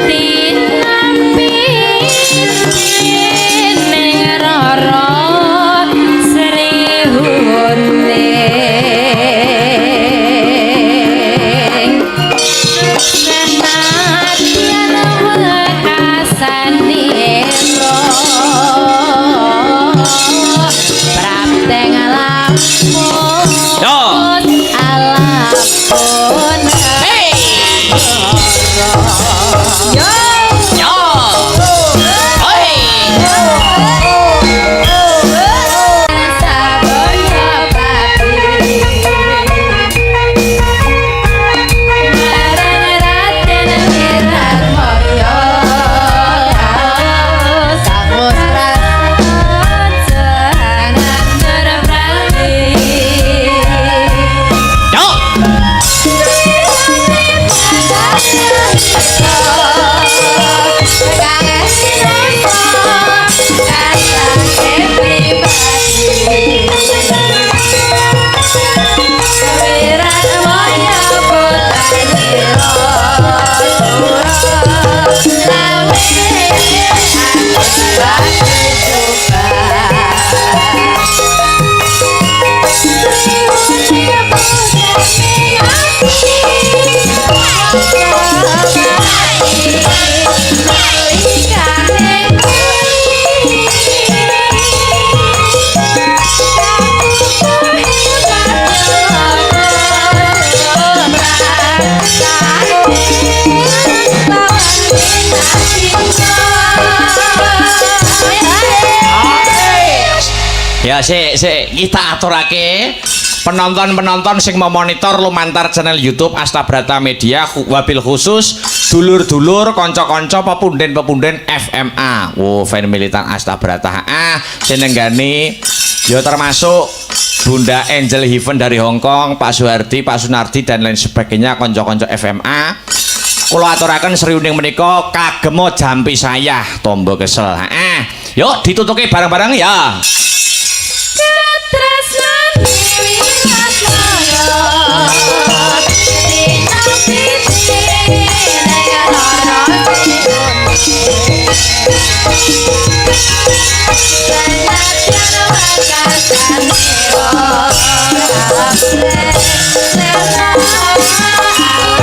tinampi ning rara Srihuning senadyan wekasanira Ya sik kita aturake penonton-penonton sing memonitor lumantar channel YouTube Astabrata Media wabil khusus dulur-dulur kanca-kanca pepunden-pepunden FMA. Fan militan Astabrata. Jenenggane ya termasuk Bunda Angel Heaven dari Hong Kong, Pak Suhardi, Pak Sunardi dan lain sebagainya kanca-kanca FMA. Kula aturaken sriuning menika kagem jampi saya tombo kesel. Yuk ditutuke bareng-bareng ya.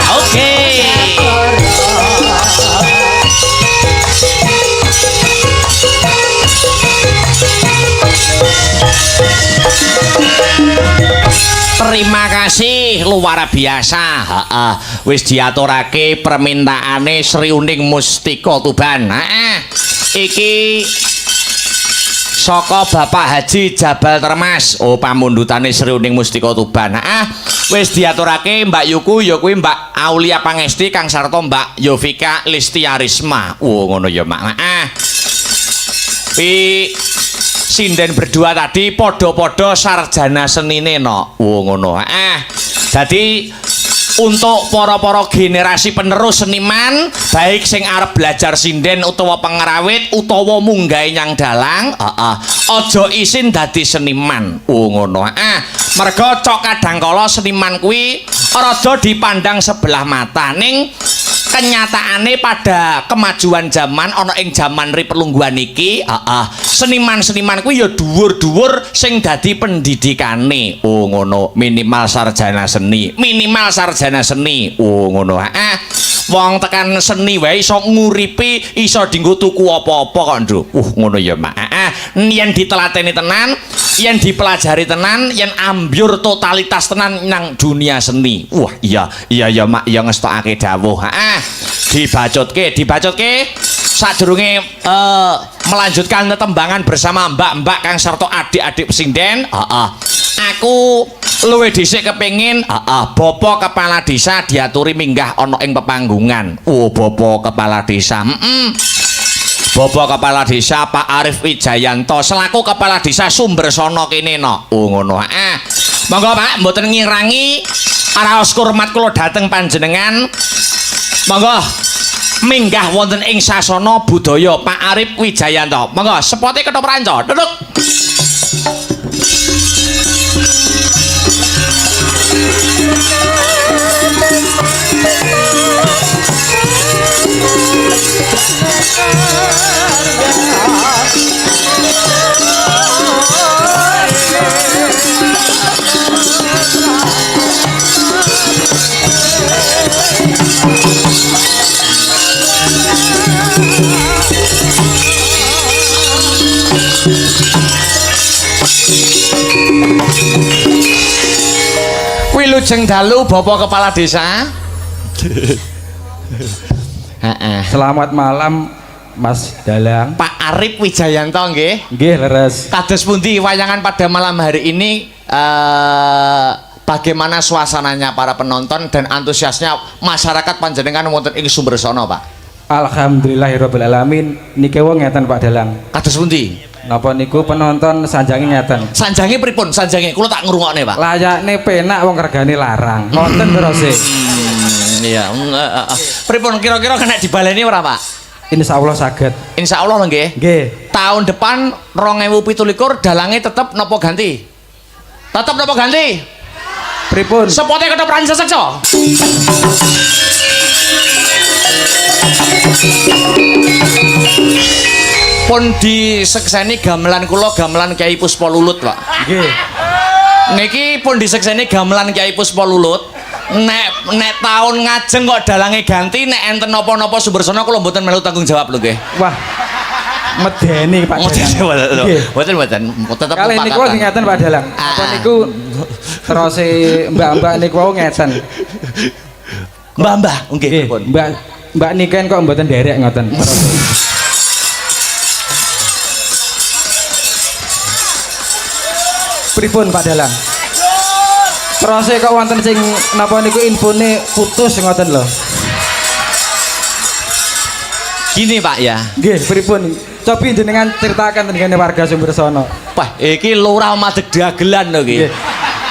Oke. Terima kasih luar biasa. Wis diaturake permintaane Sriuning Mustika Tuban. Iki saka Bapak Haji Jabal Termas. Pamundhutane Sriuning Mustika Tuban. Wis diaturake Mbak Yuku ya kuwi Mbak Aulia Pangesti kang sarta Mbak Yovika Listiarisma. Ngono ya Mak. Sinden berdua tadi podo-podo sarjana senine no. Ngono. Jadi untuk para-para generasi penerus seniman baik sing arep belajar sinden utawa pengerawit utawa munggahe nyang dalang, aja isin dadi seniman. Ngono. Mergo cok kadangkala seniman kuwi rada dipandang sebelah mata ning kenyataane pada kemajuan zaman ana ing zaman ripelungguhan iki seniman-seniman kuwi ya dhuwur-dhuwur sing dadi pendidikane ngono minimal sarjana seni ngono wong tekan seni wae iso nguripi iso dienggo tuku apa-apa kok Nduk ngono ya Mak yen ditelateni tenan yen dipelajari tenan yen ambyur totalitas tenan nang dunia seni iya ya Mak ya ngestokake dawuh dibacotke sadurunge melanjutkan tetembangan bersama mbak-mbak kang sarta adik-adik pesinden aku luwih dhisik kepengin Bapak Kepala Desa diaturi minggah ana ing pepanggungan. Bapak Kepala Desa. Bapak Kepala Desa Pak Arif Wijayanto selaku Kepala Desa Sumbersono kene no. Ngono. Monggo Pak mboten ngirangi raos hormat kula dhateng panjenengan. Monggo minggah wonten ing sasana budaya Pak Arif Wijayanto. Monggo sepote ketop ranca. Duduk. Wilujeng dalu Bapak Kepala Desa. Selamat malam Mas Dalang. Pak Arif Wijayanto nggih. Nggih leres. Kados pundi wayangan pada malam hari ini bagaimana suasananya para penonton dan antusiasnya masyarakat panjenengan wonten ing Sumbersono, Pak? Alhamdulillahirabbil alamin. Niki wong ngeten Pak Dalang. Kados pundi? Napa niku penonton sanjange ngeten. Sanjange pripun? Sanjange kula tak ngrungokne, Pak. Layakne penak wong regane larang. Ngoten terus. Iya. Pripun kira-kira kena dibaleni ora, Pak? Insyaallah saged. Insyaallah nggih. Nggih. Tahun depan 2017 dalange tetep napa ganti? Tetep napa ganti? Pripun? Sepote ketoprak sesekso. Pun disekseni gamelan kula gamelan Kyai Puspa Lulut, Pak. Nggih. Niki pun disekseni gamelan Kyai Puspa Lulut. Nek taun ngajeng kok dalange ganti nek enten napa-napa Sumbersono kula mboten melu tanggung jawab lho nggih. Wah. Medeni Pak Dalang. Mboten tetep kali niku ngeten Pak Dalang. Apa niku terus mbak-mbak niku ngeten. Mbah-mbah nggih pun. Mbak niken kok mboten derek ngoten. Pripun Pak Dalang? Terus kok wonten sing napa niku infone putus ngoten lho. Gini Pak ya. Nggih, pripun? Cobi jenengan ceritakan tentang warga Sumbersono. Wah, iki lurah madeg dagelan lho iki. Nggih.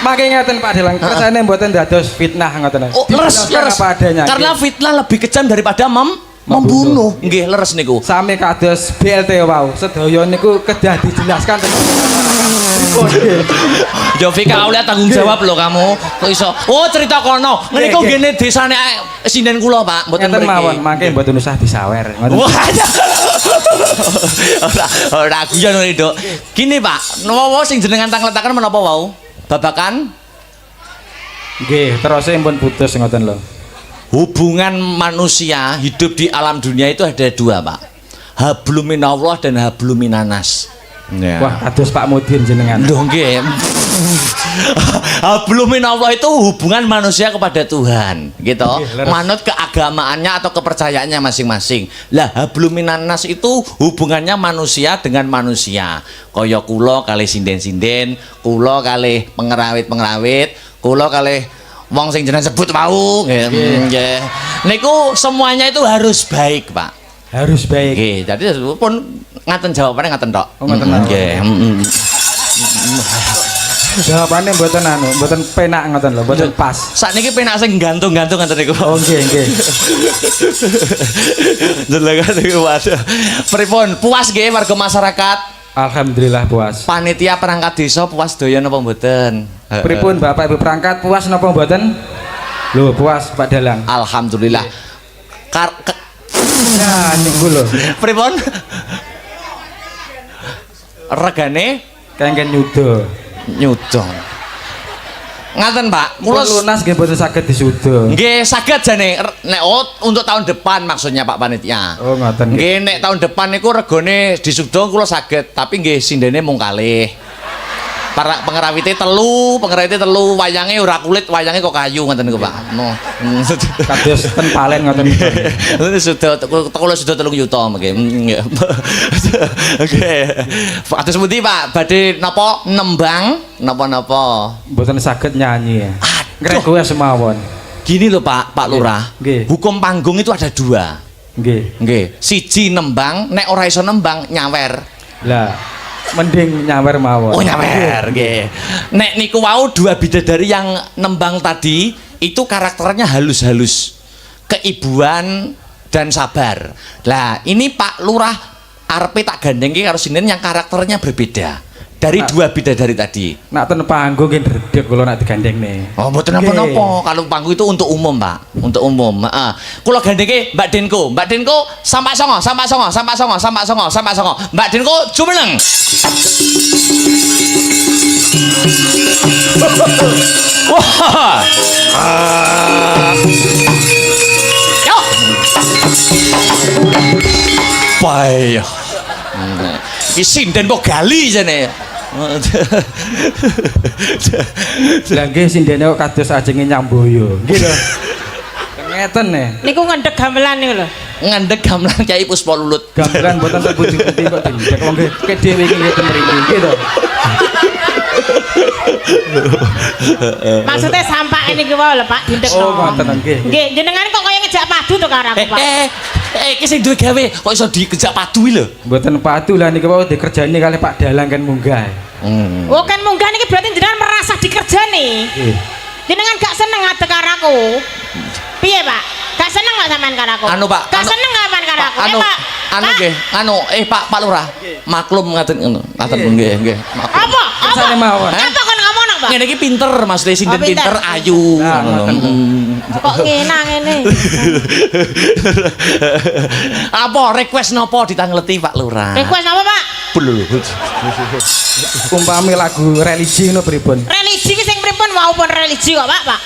Mangke ngeten Pak Dalang, kersane mboten dados fitnah ngoten. Oh, leres. Apa adanya. Karena fitnah lebih kejam daripada membunuh. Nggih, leres niku. Sami kados BLT wau, sedaya niku kedah dijelaskan tentang. Yo Vika oleh tanggung jawab lho kamu. Kok iso? Oh, cerita kono. Ngene kok ngene desane sinden kula, Pak. Mboten Ngeten mriki. mawon, mangke mboten usah disawer. Ngoten. Ora guyon lho, Dok. Gini, Pak. Nopo sing jenengan tangletaken menapa wau? Babakan Nggih, terus pun putus ngoten lho. hubungan manusia hidup di alam dunia itu ada dua, Pak. Hablum minallah dan hablum minanas. Ya. Wah, kados Pak Mudin jenengan. Lho nggih. Hablum minallah itu hubungan manusia kepada Tuhan, gitu. Manut keagamaannya atau kepercayaannya masing-masing. Lah hablum minanas itu hubungannya manusia dengan manusia. Kaya kula kalih sinden-sinden, kula kalih pengerawit-pengerawit, kula kalih wong sing jenengan sebut mau nggih. Niku semuanya itu harus baik, Pak. Harus baik. Nggih, jadi pun ngaten jawabannya ngaten tok. Oh, ngaten. Nggih. Jawabannya mboten mboten penak ngoten lho, mboten pas. Sakniki penak sing gantung-gantung ngoten niku. Oh nggih, nggih. Jelagan niku waduh. Pripun? Puas nggih warga masyarakat? Alhamdulillah puas. Panitia perangkat desa puas doyan apa mboten? Pripun Bapak Ibu perangkat puas napa mboten? Lho, puas Pak Dalang. Alhamdulillah. Ya, niku lho. Pripun? Regane Kengken nyuda. nyudon. Ngaten, Pak. Kula lunas nggih mboten saged disuda. Nggih saged jane nek untuk tahun depan maksudnya Pak Panitia. Oh, ngoten. Nggih nek tahun depan niku regane disuda kula saged, tapi nggih sindene mung kalih. Para pengerawite telu, wayange ora kulit, wayange kok kayu ngoten niku, Pak. No. Kados ten palen ngoten. Sudah kula sudah 3 juta nggih. Oke. Atus pundi, Pak? Badhe napa nembang napa-napa? Mboten saged nyanyi. Ngregoe semawon. Gini loh Pak Lurah. Nggih. Hukum panggung itu ada 2. Nggih. Nggih. Siji nembang, nek ora iso nembang nyawer. Lah, mending nyawer mawon. Oh nyawer, nggih. Nek niku wau 2 bidadari yang nembang tadi itu karakternya halus-halus, keibuan dan sabar. Lah ini Pak Lurah arepe tak gandengke karo sinden yang karakternya berbeda dari 2 bidadari tadi. Nak ten panggung nggih ndredeg kula nak digandengne. Oh mboten napa-napa, kalau panggung itu untuk umum, Pak. Untuk umum. Heeh. Kula gandengke Mbak Denko. Mbak Denko sampak songo. Mbak Denko jumeneng. Wah. Yo. Payah. Iki sinden kok gali jane. Lah nggih sindene kok kados ajenge nyamboyo. Nggih lho. Ngeten ne. Niku ngendhek gamelan niku lho. Ngendhek gamelan Kyai Puspa Lulut. Gamelan mboten terpuji-puji kok dicek wong nggih kedhewe iki nggih ten mriki. Nggih to. Maksudnya sampah ini wae lho Pak dindek. Oh, ngoten nggih. Nggih, jenengan kok kaya ngejak padu to karo aku, Pak. Iki sing duwe gawe kok iso dikejak padu lho. Mboten padu lah niku wae dikerjani kalih Pak Dalang kan munggah. Oh kan munggah niki berarti jenengan merasa dikerjani. Nggih. Jenengan gak seneng ngadeg karo aku. Piye, Pak? Gak seneng gak sampean karo aku? Anu, Pak, Gak anu- seneng gak sampean karo aku? Anu, Pak. anu Pak. nggih, Pak Lurah. Maklum ngaten ngono. Ngaten nggih. Maklum. Apa? Kersane mawon. Apa kon ngomong, Pak? Ngene iki pinter, maksudnya sinden Oh, pinter. pinter, ayu. Nah, ngoten. Kok kena ngene? Apa request nopo ditangleti Pak Lurah? Request apa, Pak? Umpami lagu religi ngono pripun? Religi ki sing pripun wau pun religi kok, Pak?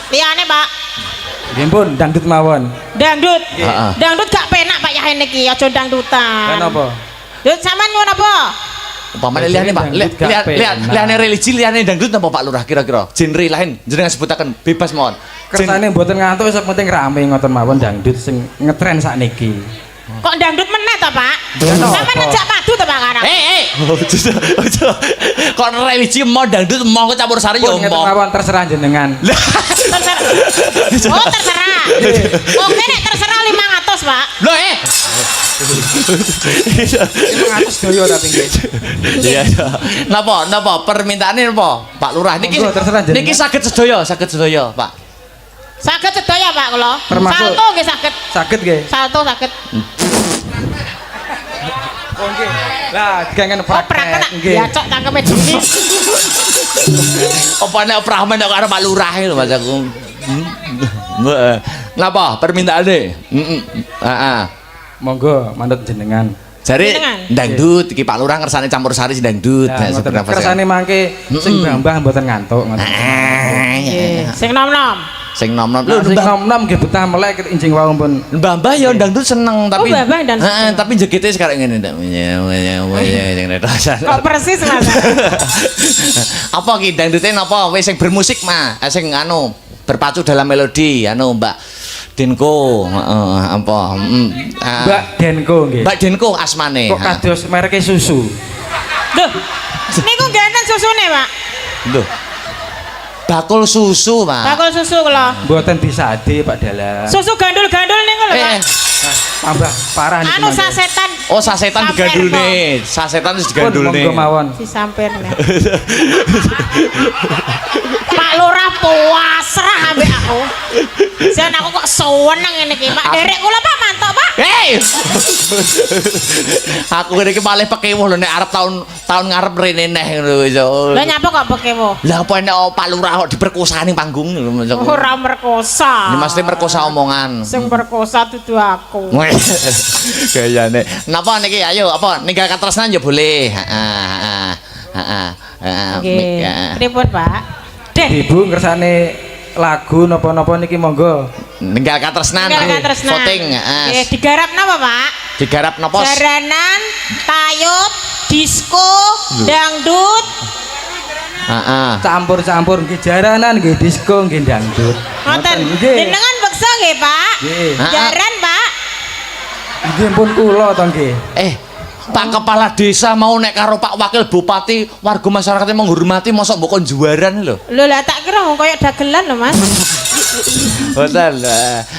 Liyane, Pak. Nggih pun dangdut mawon. Dangdut. Heeh. Dangdut gak penak Pak Yahen niki, aja dangdutan. Kenapa? Dut sampean nyuwun apa? Umpamane liyane Pak, Dangdut gak penak. liyane religi, liyane dangdut napa Pak Lurah kira-kira? Genre lain jenengan sebutaken bebas mawon. Kersane mboten ngantuk sing penting rame ngoten mawon dangdut sing ngetren sakniki. Kok dangdut meneh to, Pak? Kenapa? Sampeyan ngejak padu to, Pak Karang? Kok religi mau dangdut mau campur sari ya Pun ngeten omong. mawon terserah jenengan. Terserah. Oh, terserah. Oke nek terserah 500, Pak. Loh 500 doyo tapi nggih. Iya. Napa permintaane napa? Pak Lurah niki Monggo, terserah jenengan. niki saged sedaya, Pak. Saged sedaya, Pak kula. Termasuk- Salto nggih saged. Saged nggih. Salto saged. Oh nggih. Lah digangen Oh, praktek nak. nggih. Ya cok cangkeme dini. Apa nek Prahman karo Pak Lurah lho Mas aku. Heeh. Napa permintaane? Heeh. Monggo manut jenengan. Jare Jenengan? dangdut iki Pak Lurah ngersane campur sari sing dangdut. Nah, Nek ngoten. seberapa Kersane mangke sing mbah-mbah mboten ngantuk ngoten. Nggih. Sing nom-nom. Sing nom-nom Lho sing nom-nom nggih betah melek injing wau pun. Mbah-mbah ya dangdut seneng tapi Mbah-mbah dangdut Heeh, seneng. tapi jegete sekarang ngene ndak. Kok persis, Mas? Apa ki dangdute napa wis sing bermusik mah sing anu berpacu dalam melodi anu Mbak Denko apa Mbak Denko nggih. Mbak Denko asmane Kok kados mereke susu. Duh. Niku ngenten susune, Pak. Lho bakul susu Pak Bakul susu kula. Mboten disade Pak Dalang. Susu gandul-gandul niku lho, Pak. Tambah parah niku. Anu mangke. sasetan. oh sasetan Samper, digandulne sasetan wis Pun digandulne monggo mawon. Disampir. Pak Lurah puasrah ambek aku. Jan aku kok seneng ngene iki, Pak. Derek kula Pak mantuk, Pak. Hei aku ngene iki malih pekewuh lho nek arep tahun ngarep rene neh ngono wis Lah nyapa kok bekewo? lah apa nek Pak Lurah kok diperkosa ning panggung lho Mas aku. Ora merkosa. Ini mesti merkosa omongan. Sing merkosa dudu aku. Weh, gayane. Napa niki ayo apa ninggal katresnan ya boleh. Heeh. Nggih. Pripun, Pak? Den. Ibu ngersane lagu napa-napa niki monggo. Ninggal katresnan. Tinggal katresnan. Voting, Nggih, digarap napa, Pak? Digarap napa? Jaranan, tayub, disco, dangdut. Heeh. Campur-campur nggih jaranan nggih disco nggih dangdut. Ngoten. Nggih. Jenengan beksa nggih, Pak? Nggih. Jaran, Pak. Nggih pun kula to nggih. Pak Kepala Desa mau nek karo Pak Wakil Bupati warga masyarakatnya menghormati mosok mbok kon juaran lho. Lho lah tak kira wong koyo dagelan lho, Mas. Boten.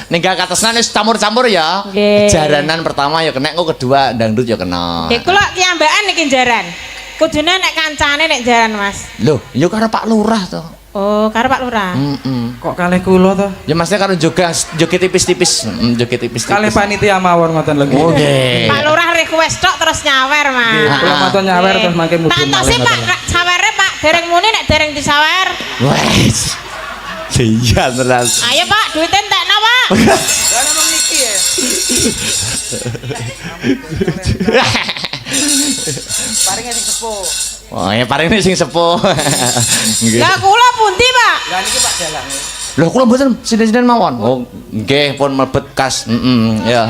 Ninggal katresnan wis campur-campur ya. Nggih. Jaranan pertama ya kena, engko kedua dangdut ya kena. Nggih, kula kiambakan iki jaran. Kudune nek kancane nek jaran, Mas. Lho, ya karo Pak Lurah to. Oh, karo Pak Lurah. Kok kalih kula to? Ya maksudnya karo joget tipis-tipis, joget tipis-tipis. Kalih panitia mawon ngoten lho nggih. Oke. Pak Lurah request tok terus nyawer, Nggih, Mas. kula matur nyawer terus mangke mudhun Tantosi malih Pak, ngoten. sawere Pak, dereng muni nek dereng disawer. Wes. Iya tenan. Ayo Pak, duitnya entekno, Pak. Paringe sing sepuh. Oh, ya paling ini sing sepuh. Nggih. Lah kula pundi, Pak? Lah niki Pak Dalang. Lho kula mboten sinden-sinden mawon. Oh, nggih pun mlebet kas. Ya.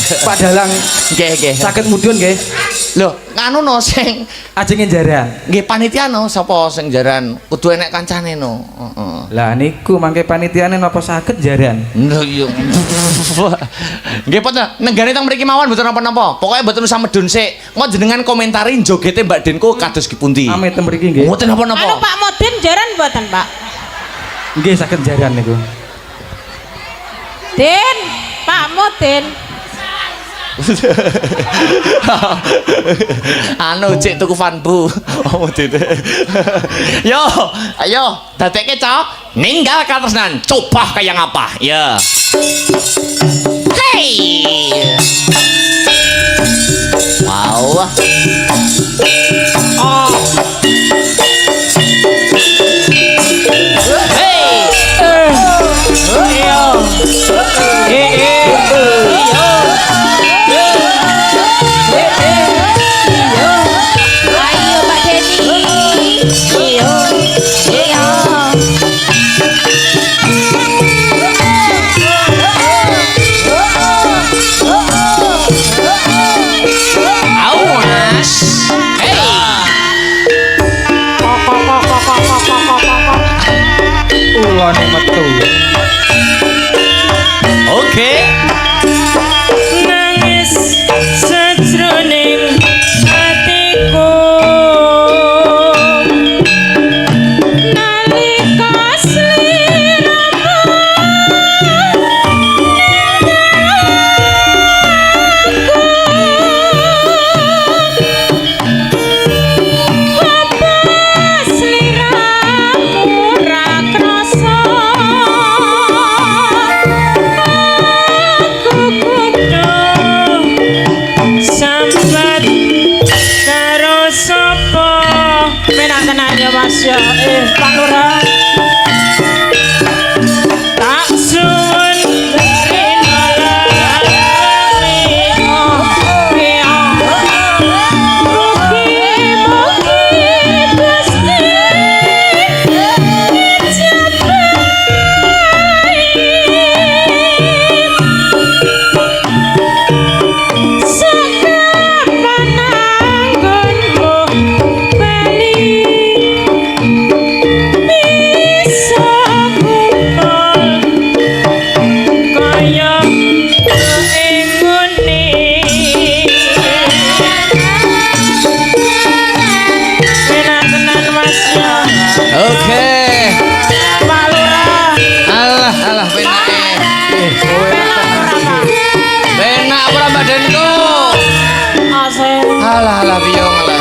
Pak Dalang Nggih. saged mudhun nggih. Lho, nganu no sing Ajenge jaran. nggih panitia no sapa sing jaran kudu enek kancane no. Heeh. Lah niku mangke panitiane napa saged jaran? Lho yo. Nggih pun nenggane teng mriki mawon mboten napa-napa. Pokoke mboten usah medun sik. Engko jenengan komentari jogete Mbak Denko kados ki pundi. Amit ten mriki nggih. Mboten Anu napa-napa. Pak Modin jaran mboten, Pak? Nggih saged jaran niku. Den, Pak Modin. Anu cek tuku fanbu. Oh dite. Yo, ayo dadekke cok. Ninggal katresnan. Coba kayak apa? Ya. Hey. Wow. Oh. Hey. Ayo Pak Denny. Iyo. Iyo. Awas. Hey. ya Mas ya. Pak Lurah. Tak suwun Alah biyong lah.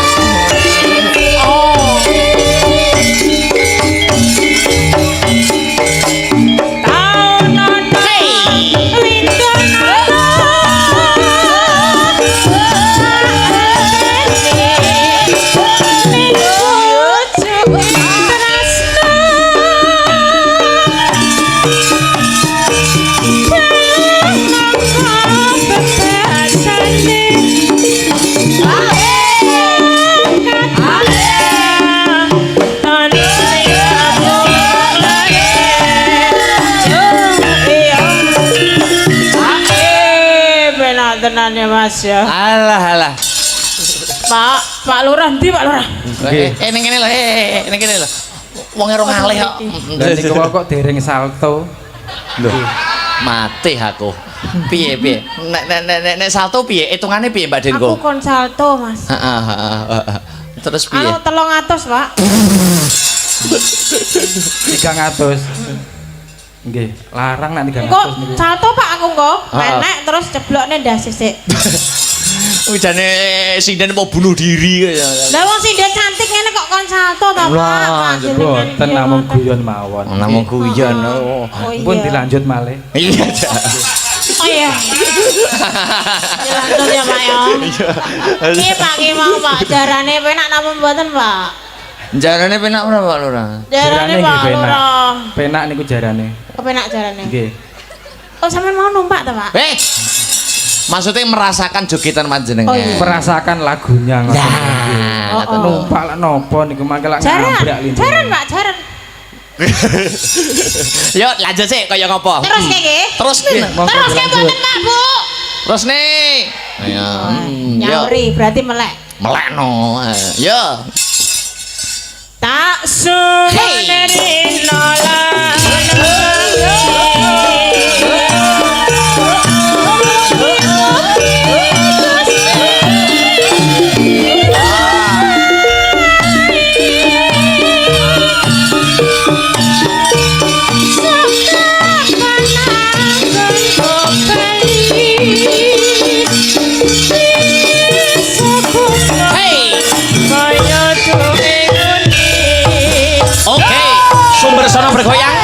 tenan ya Mas ya. Alah. Pak Lurah ndi Pak Lurah? Ning kene lho, ning kene lho. Wong ero ngalih kok. Lah niku kok dereng salto. Lho, mati aku. Piye? Nek salto piye? Hitungane piye Mbak Denko? Aku kon salto Mas. Heeh. Terus piye? Anu 300 Pak. 300. Nggih, larang nek 300 Kok niku. salto Pak aku kok. Menek terus ceblokne ndas sisik. Ujane sinden mau bunuh diri kaya. Lah wong sinden cantik ngene kok kon salto ta Pak? Lah, Mboten namung guyon mawon. Namung guyon. Pun dilanjut malih. Iya. Oh iya. Dilanjut ya Pak ya. Iki Pak ki mau Pak jarane penak napa mboten Pak? Jarane penak ora Pak Lurah? Jarane Pak Lurah. Penak niku jarane. Kepenak jarane. Nggih. Oh sampean mau numpak ta Pak? Maksudnya merasakan jogetan panjenengan. Oh, iya. Merasakan lagunya ngoten. Nah, Numpak lak nopo niku mangke lak ngabrak lintang. Jaran Pak, jaran. Yo lanjut sih kaya ngopo? Terus kene. Terus nih. Terus kene mboten Pak, Bu. Terus nih. Ayo. Nyauri berarti melek. Melekno. Yo. Tak sumene nolan. Sumber sono bergoyang.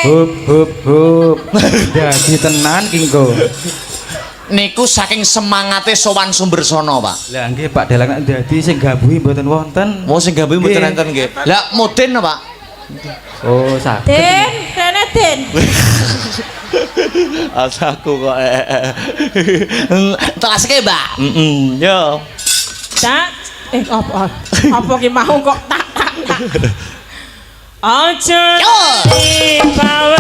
Hup. Dadi tenan ki engko. Niku saking semangate sowan sumber sono, Pak. Lah nggih Pak Dalang nek dadi sing gabuhi mboten wonten. Mau sing gambe mboten enten nggih. Lah muden Pak. Oh, saged. Den, rene Den. Asaku kok telaske, Mbak. Yo. Tak apa ki mau kok tak. Aja dibawa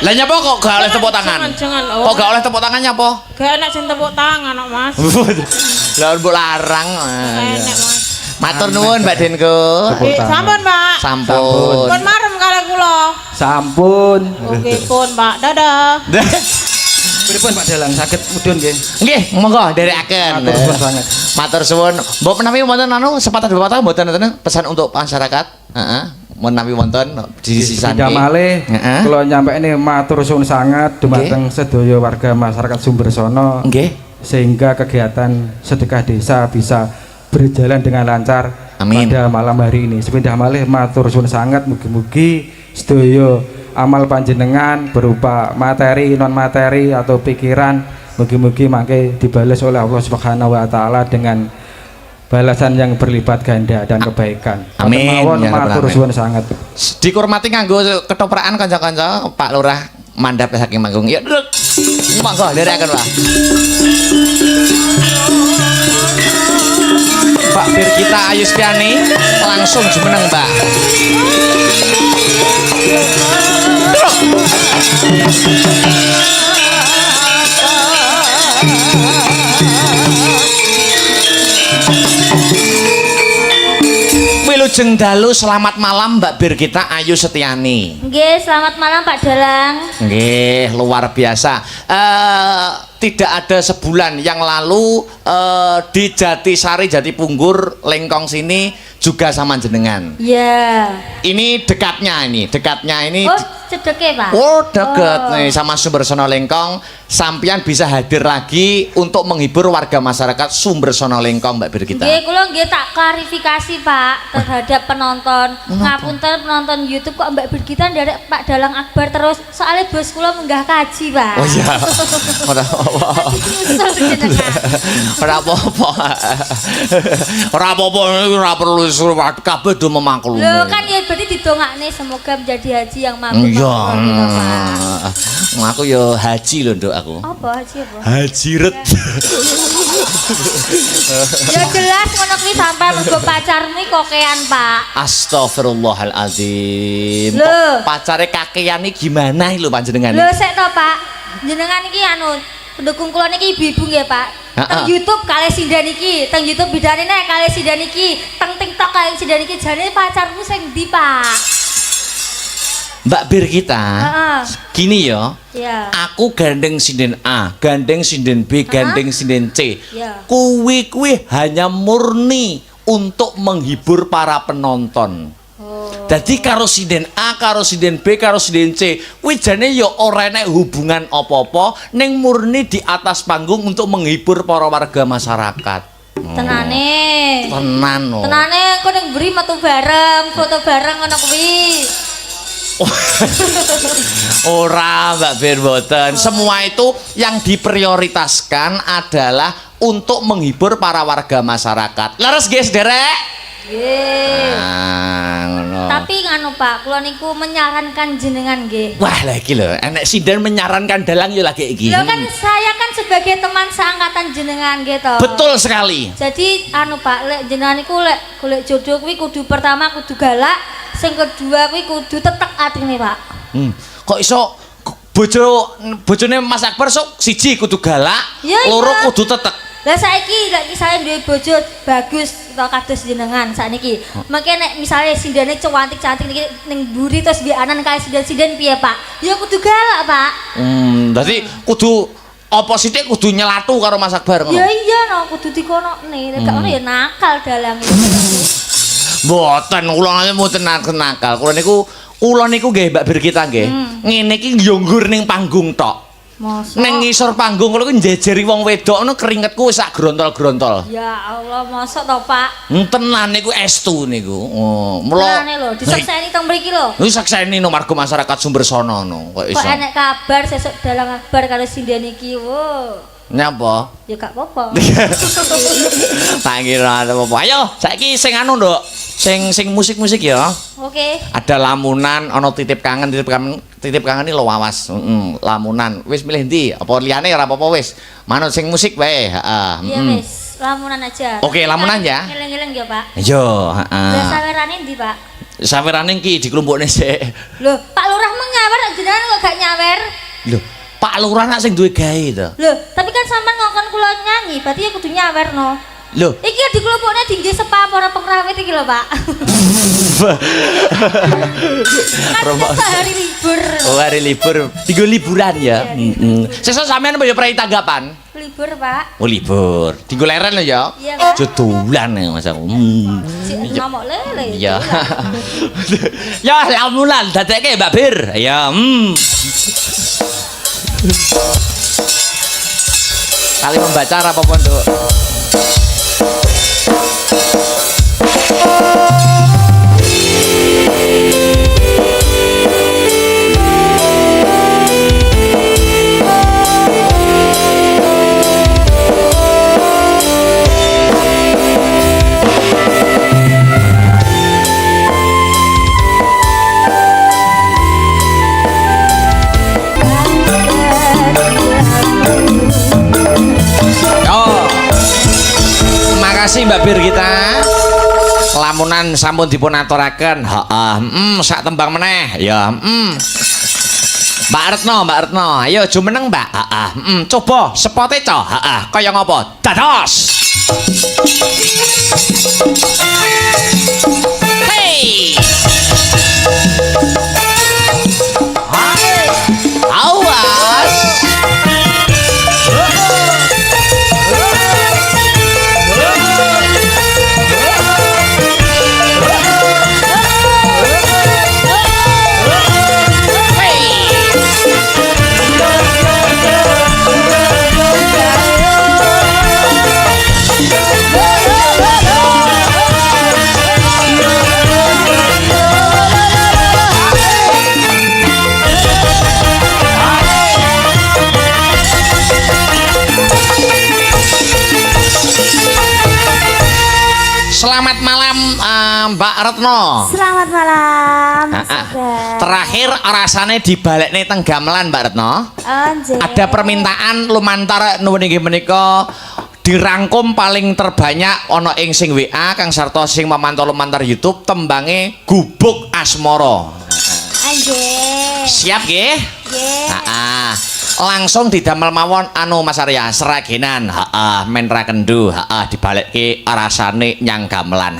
Lah nyapa kok gak oleh tepuk tangan? Jangan. Kok gak oleh tepuk tangan nyapa? Gak enak sing tepuk tangan kok, Mas. Lah mbok larang. Enak, Mas. Matur nuwun Mbak Denko. Sampun, Pak. Sampun. Pun marem kali kula. Sampun. Oke, pun, Pak. Dadah. Pripun Pak Dalang saged mudhun nggih. Nggih, monggo nderekaken. Matur suwun sanget. Matur suwun. Mbok menawi wonten sepatah dua patah mboten wonten pesan untuk masyarakat? Heeh. Menawi wonten di sisane. Tidak malih kula nyampekne matur suwun sangat dumateng sedaya warga masyarakat Sumbersono. Nggih. Sehingga kegiatan sedekah desa bisa berjalan dengan lancar. Amin. Pada malam hari ini. Sepindah malih matur suwun sangat mugi-mugi sedaya amal panjenengan berupa materi, non materi atau pikiran mugi-mugi mangke dibales oleh Allah Subhanahu wa taala dengan balasan yang berlipat ganda dan kebaikan. Amin. Mawon Ya Rabbal matur Alamin. suwun sangat. Dikurmati nganggo ketoprakan kanca-kanca Pak Lurah mandhap saking manggung. Ya, Druk. Monggo nderekaken, Pak. Pak Birgita Ayu Stiani langsung jumeneng, Mbak. Wilujeng dalu selamat malam Mbak Birgita Ayu Setiani. Nggih, selamat malam Pak Dalang. Nggih, luar biasa. Tidak ada sebulan yang lalu di Jatisari Jatipunggur Lengkong sini juga sama jenengan. Ya. Ini dekatnya ini. Oh, cedeke Pak. Oh, deket nih sama Sumbersono Lengkong. Sampian bisa hadir lagi untuk menghibur warga masyarakat Sumbersono Lengkong, Mbak Birgita. Nggih, kula nggih tak klarifikasi Pak terhadap penonton. Ngapunten penonton YouTube kok Mbak Birgita nderek Pak Dalang Akbar terus. Soalnya bos kula menggah kaji, Pak. Oh iya. Ora apa-apa. Nyusul jenengan. Ora apa-apa. Ora apa-apa, ora perlu suruh kabeh do memaklumi. Lho kan ya berarti didongakne semoga menjadi haji yang mampu. Iya. Aku yo haji lho, Nduk aku. Apa haji apa? Hajiret. Ya jelas ngono kuwi sampai mergo pacarmu kokean, Pak. Astagfirullahaladzim. Lho. Pacare kakean iki gimana lho panjenengan? Lho sik to, Pak. Jenengan iki anu pendukung kula niki ibu-ibu nggih, Pak. Teng YouTube kalih sindan iki, teng YouTube bidane nek kalih sindan iki, teng TikTok kalih sinden iki jane pacarmu sing ndi, Pak? Mbak Bir kita, Heeh. gini ya. Iya. Aku gandeng sinden A, gandeng sinden B, gandeng sinden C. Iya. Kuwi hanya murni untuk menghibur para penonton. Jadi karo sinden A, karo sinden B, karo sinden C, kuwi jane ya ora enek hubungan apa-apa, ning murni di atas panggung untuk menghibur para warga masyarakat. Tenane. Tenan no. Tenane kok ning mburi metu bareng, foto bareng ngono kuwi. Ora Mbak Bir boten. Semua itu yang diprioritaskan adalah untuk menghibur para warga masyarakat. Leres guys, derek. Nggih. Ngono. Tapi nganu Pak, kula niku menyarankan jenengan nggih. Wah, lagi lho, enek sinden menyarankan dalang yo lagi iki. Lho kan saya kan sebagai teman seangkatan jenengan gitu. Betul sekali. Jadi anu Pak, lek jenengan iku lek golek jodoh kuwi kudu pertama kudu galak, sing kedua kuwi kudu tetek atine, Pak. Kok iso bojone Mas Akbar sok siji kudu galak, Ya, iya. loro kudu tetek. Lah saiki lek saya duwe bojo bagus to kados jenengan sakniki. Mangke nek misale sindene cantik-cantik niki ning mburi terus bianan kali sinden-sinden piye, Pak? Ya kudu galak, Pak. Dadi kudu apa sithik kudu nyelatu karo Mas Akbar ngono. Ya iya no, kudu dikonokne. Nek gak ngono ya nakal dalang. Mboten, kula mboten nakal. Kula niku nggih Mbak Bir kita nggih. Ngene iki yo nggur ning panggung tok. Mosok. Ning ngisor panggung kula ku njejeri wong wedok ngono keringetku wis sak grontol-grontol. Ya Allah, mosok to, Pak? Tenan niku estu niku. Oh, mula. Tenane lho, disekseni teng mriki lho. Wis sakseni no marga masyarakat Sumbersono no. Kok iso. Kok enek kabar sesuk dalang kabar karo sinden iki. Wo. Nyapa? Ya gak apa-apa. Tak kira apa. Ayo, saiki sing anu, Nduk. Sing musik-musik ya. Oke. Ada lamunan, ana titip kangen iki lho awas. Lamunan. Wis milih ndi? Apa liyane ora apa-apa wis. Manut sing musik wae, heeh. Iya wis, lamunan aja. Oke, lamunan ya. Ngeleng-ngeleng ya, Pak. Yo, heeh. Lah sawerane ndi, Pak? Sawerane iki dikelompokne sik. Lho, Pak Lurah menyawer jenengan kok gak nyawer? Lho, Pak Lurah nak sing duwe gawe to. Lho, tapi kan sampean ngongkon kula nyanyi, berarti ya kudu nyawer no. Lho, Iki ya dikelompokne dingge sepa para pengrawit iki lho, Pak. Kan hari libur. oh hari libur, tiga liburan ya. Sesuk sampean apa ya prei tanggapan? Libur, Pak. Oh libur, tinggal leren lho ya. Iya, Pak. Jodolan ya Mas aku. Si ngomong lele. Iya. Ya lamunan dadekke Mbak Bir. Ya, Kali membaca apa pondok? Makasih Mbak Bir kita. Lamunan sampun dipun aturaken. Heeh, sak tembang meneh. Ya, Mbak Retno. Ayo jumeneng, Mbak. Heeh, coba sepote co. Heeh, kaya ngopo? Dados. Hey. Awas. Selamat malam Mbak Retno. Selamat malam. Terakhir rasane dibalekne teng gamelan Mbak Retno. Ada permintaan lumantar nuwun inggih menika dirangkum paling terbanyak ana ing sing WA Kang sarta sing memantau lumantar YouTube tembange Gubuk Asmara. Anjir. Siap nggih? Nggih. Langsung didamel mawon anu Mas Arya seragenan, men ra kendu, dibalekke rasane nyang gamelan.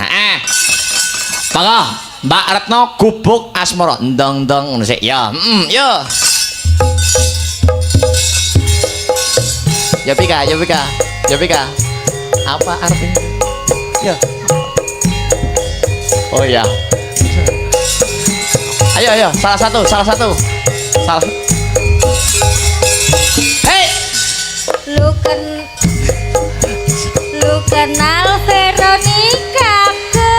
Monggo, Mbak Retno gubuk asmara. Ndong-ndong ngono sik. Ya, yo. Ya Pika. Apa artinya? Ya. Oh ya. Ayo, salah satu. Hei, Lu kenal Veronica ke?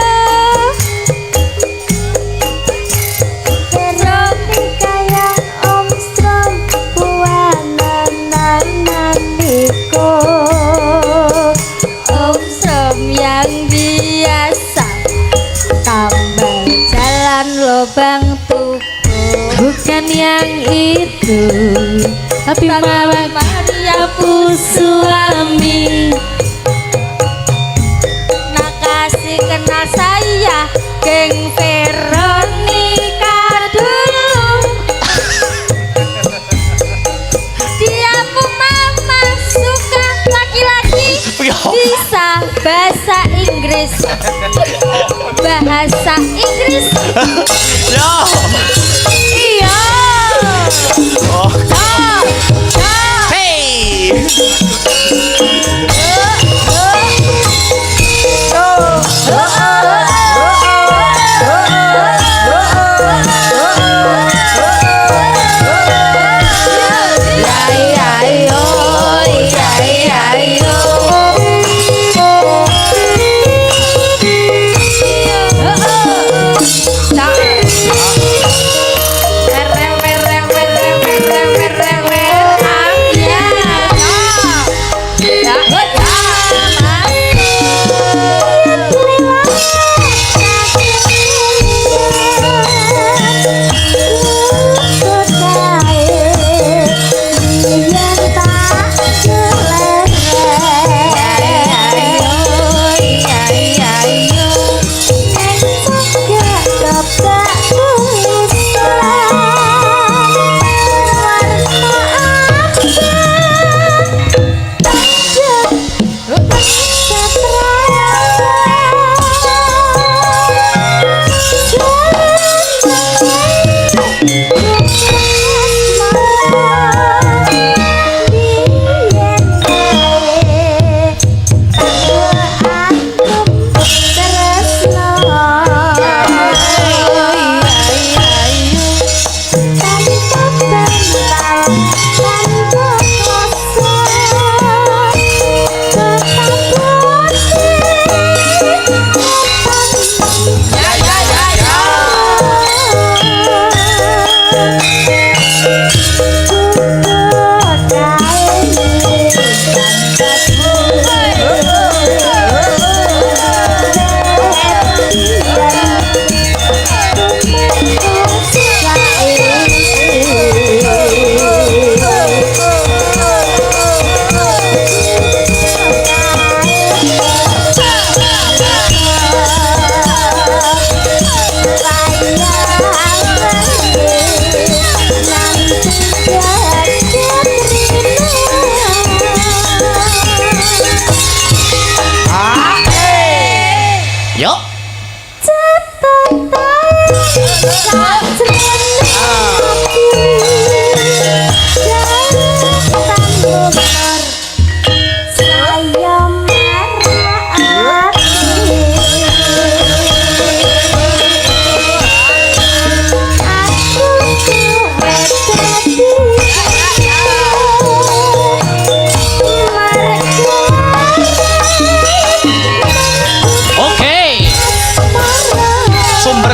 Veronica yang Armstrong buanan naniko. Armstrong yang biasa tambal jalan lubang tuku. Bukan yang itu, tapi malah Mariamu suami. Nak kasih kenal saya, geng Veronica dulu. Dia mama suka laki-laki bisa bahasa Inggris. Bahasa Inggris. yo. Iya. Oh. Hey.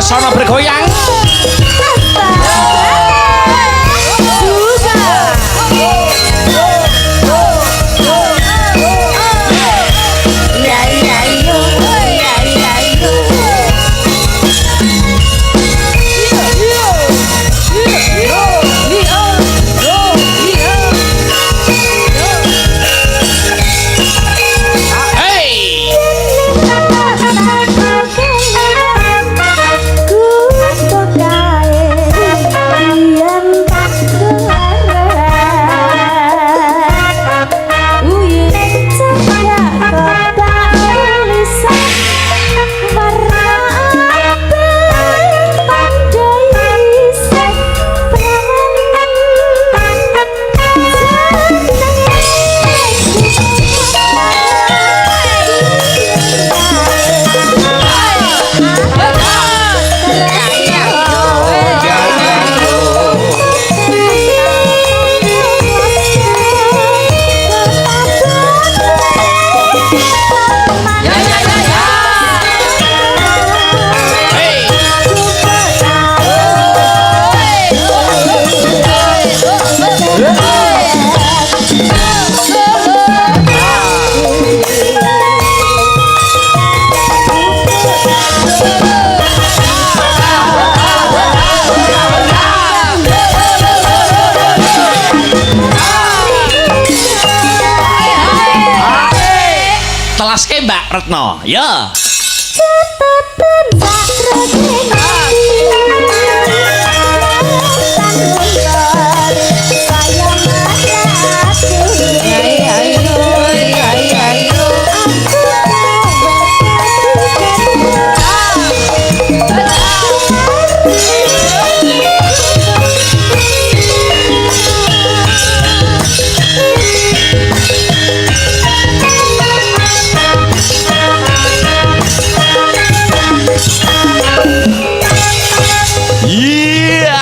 Sono bergoyang. Ku Retno. Ya. Cepetan Iya.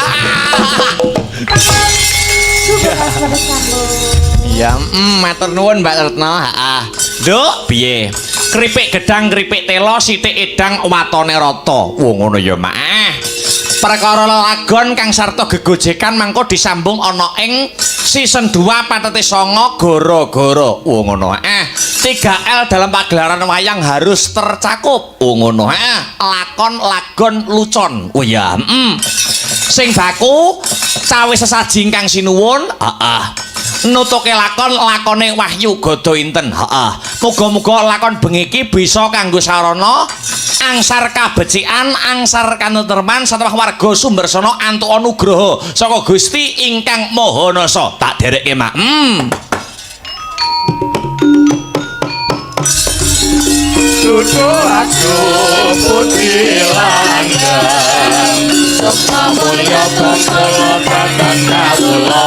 Ya, matur nuwun Mbak Retno. Heeh. Nduk, piye? Kripik gedang, kripik telo, sithik edang, watone rata. Wah, ngono ya, Mak. Perkara lelagon kang sarta gegojekan mangko disambung ana ing season 2 patete 9 gara-gara. Wah, ngono. 3L dalam pagelaran wayang harus tercakup. Oh, ngono. Lakon, lagon, lucon. Oh ya, sing baku cawe sesaji ingkang sinuwun. Nutuke lakon lakone Wahyu Gada Inten. Muga-muga lakon bengi iki bisa kanggo sarana angsar kabecikan, angsar kanentreman satemah warga Sumbersana antuk anugraha saka Gusti ingkang Maha Nasa. Tak derekke, Mak. Dudu aku putih langgeng Sukma mulya bangkala kakak kawula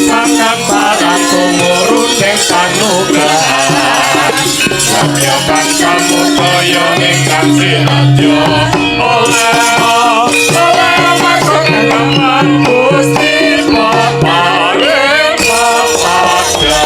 Kakak barang tumurun ing kanugrahan Samya kamu kaya ingkang sinadya Oleh masuk kaman Gusti Bapak Papada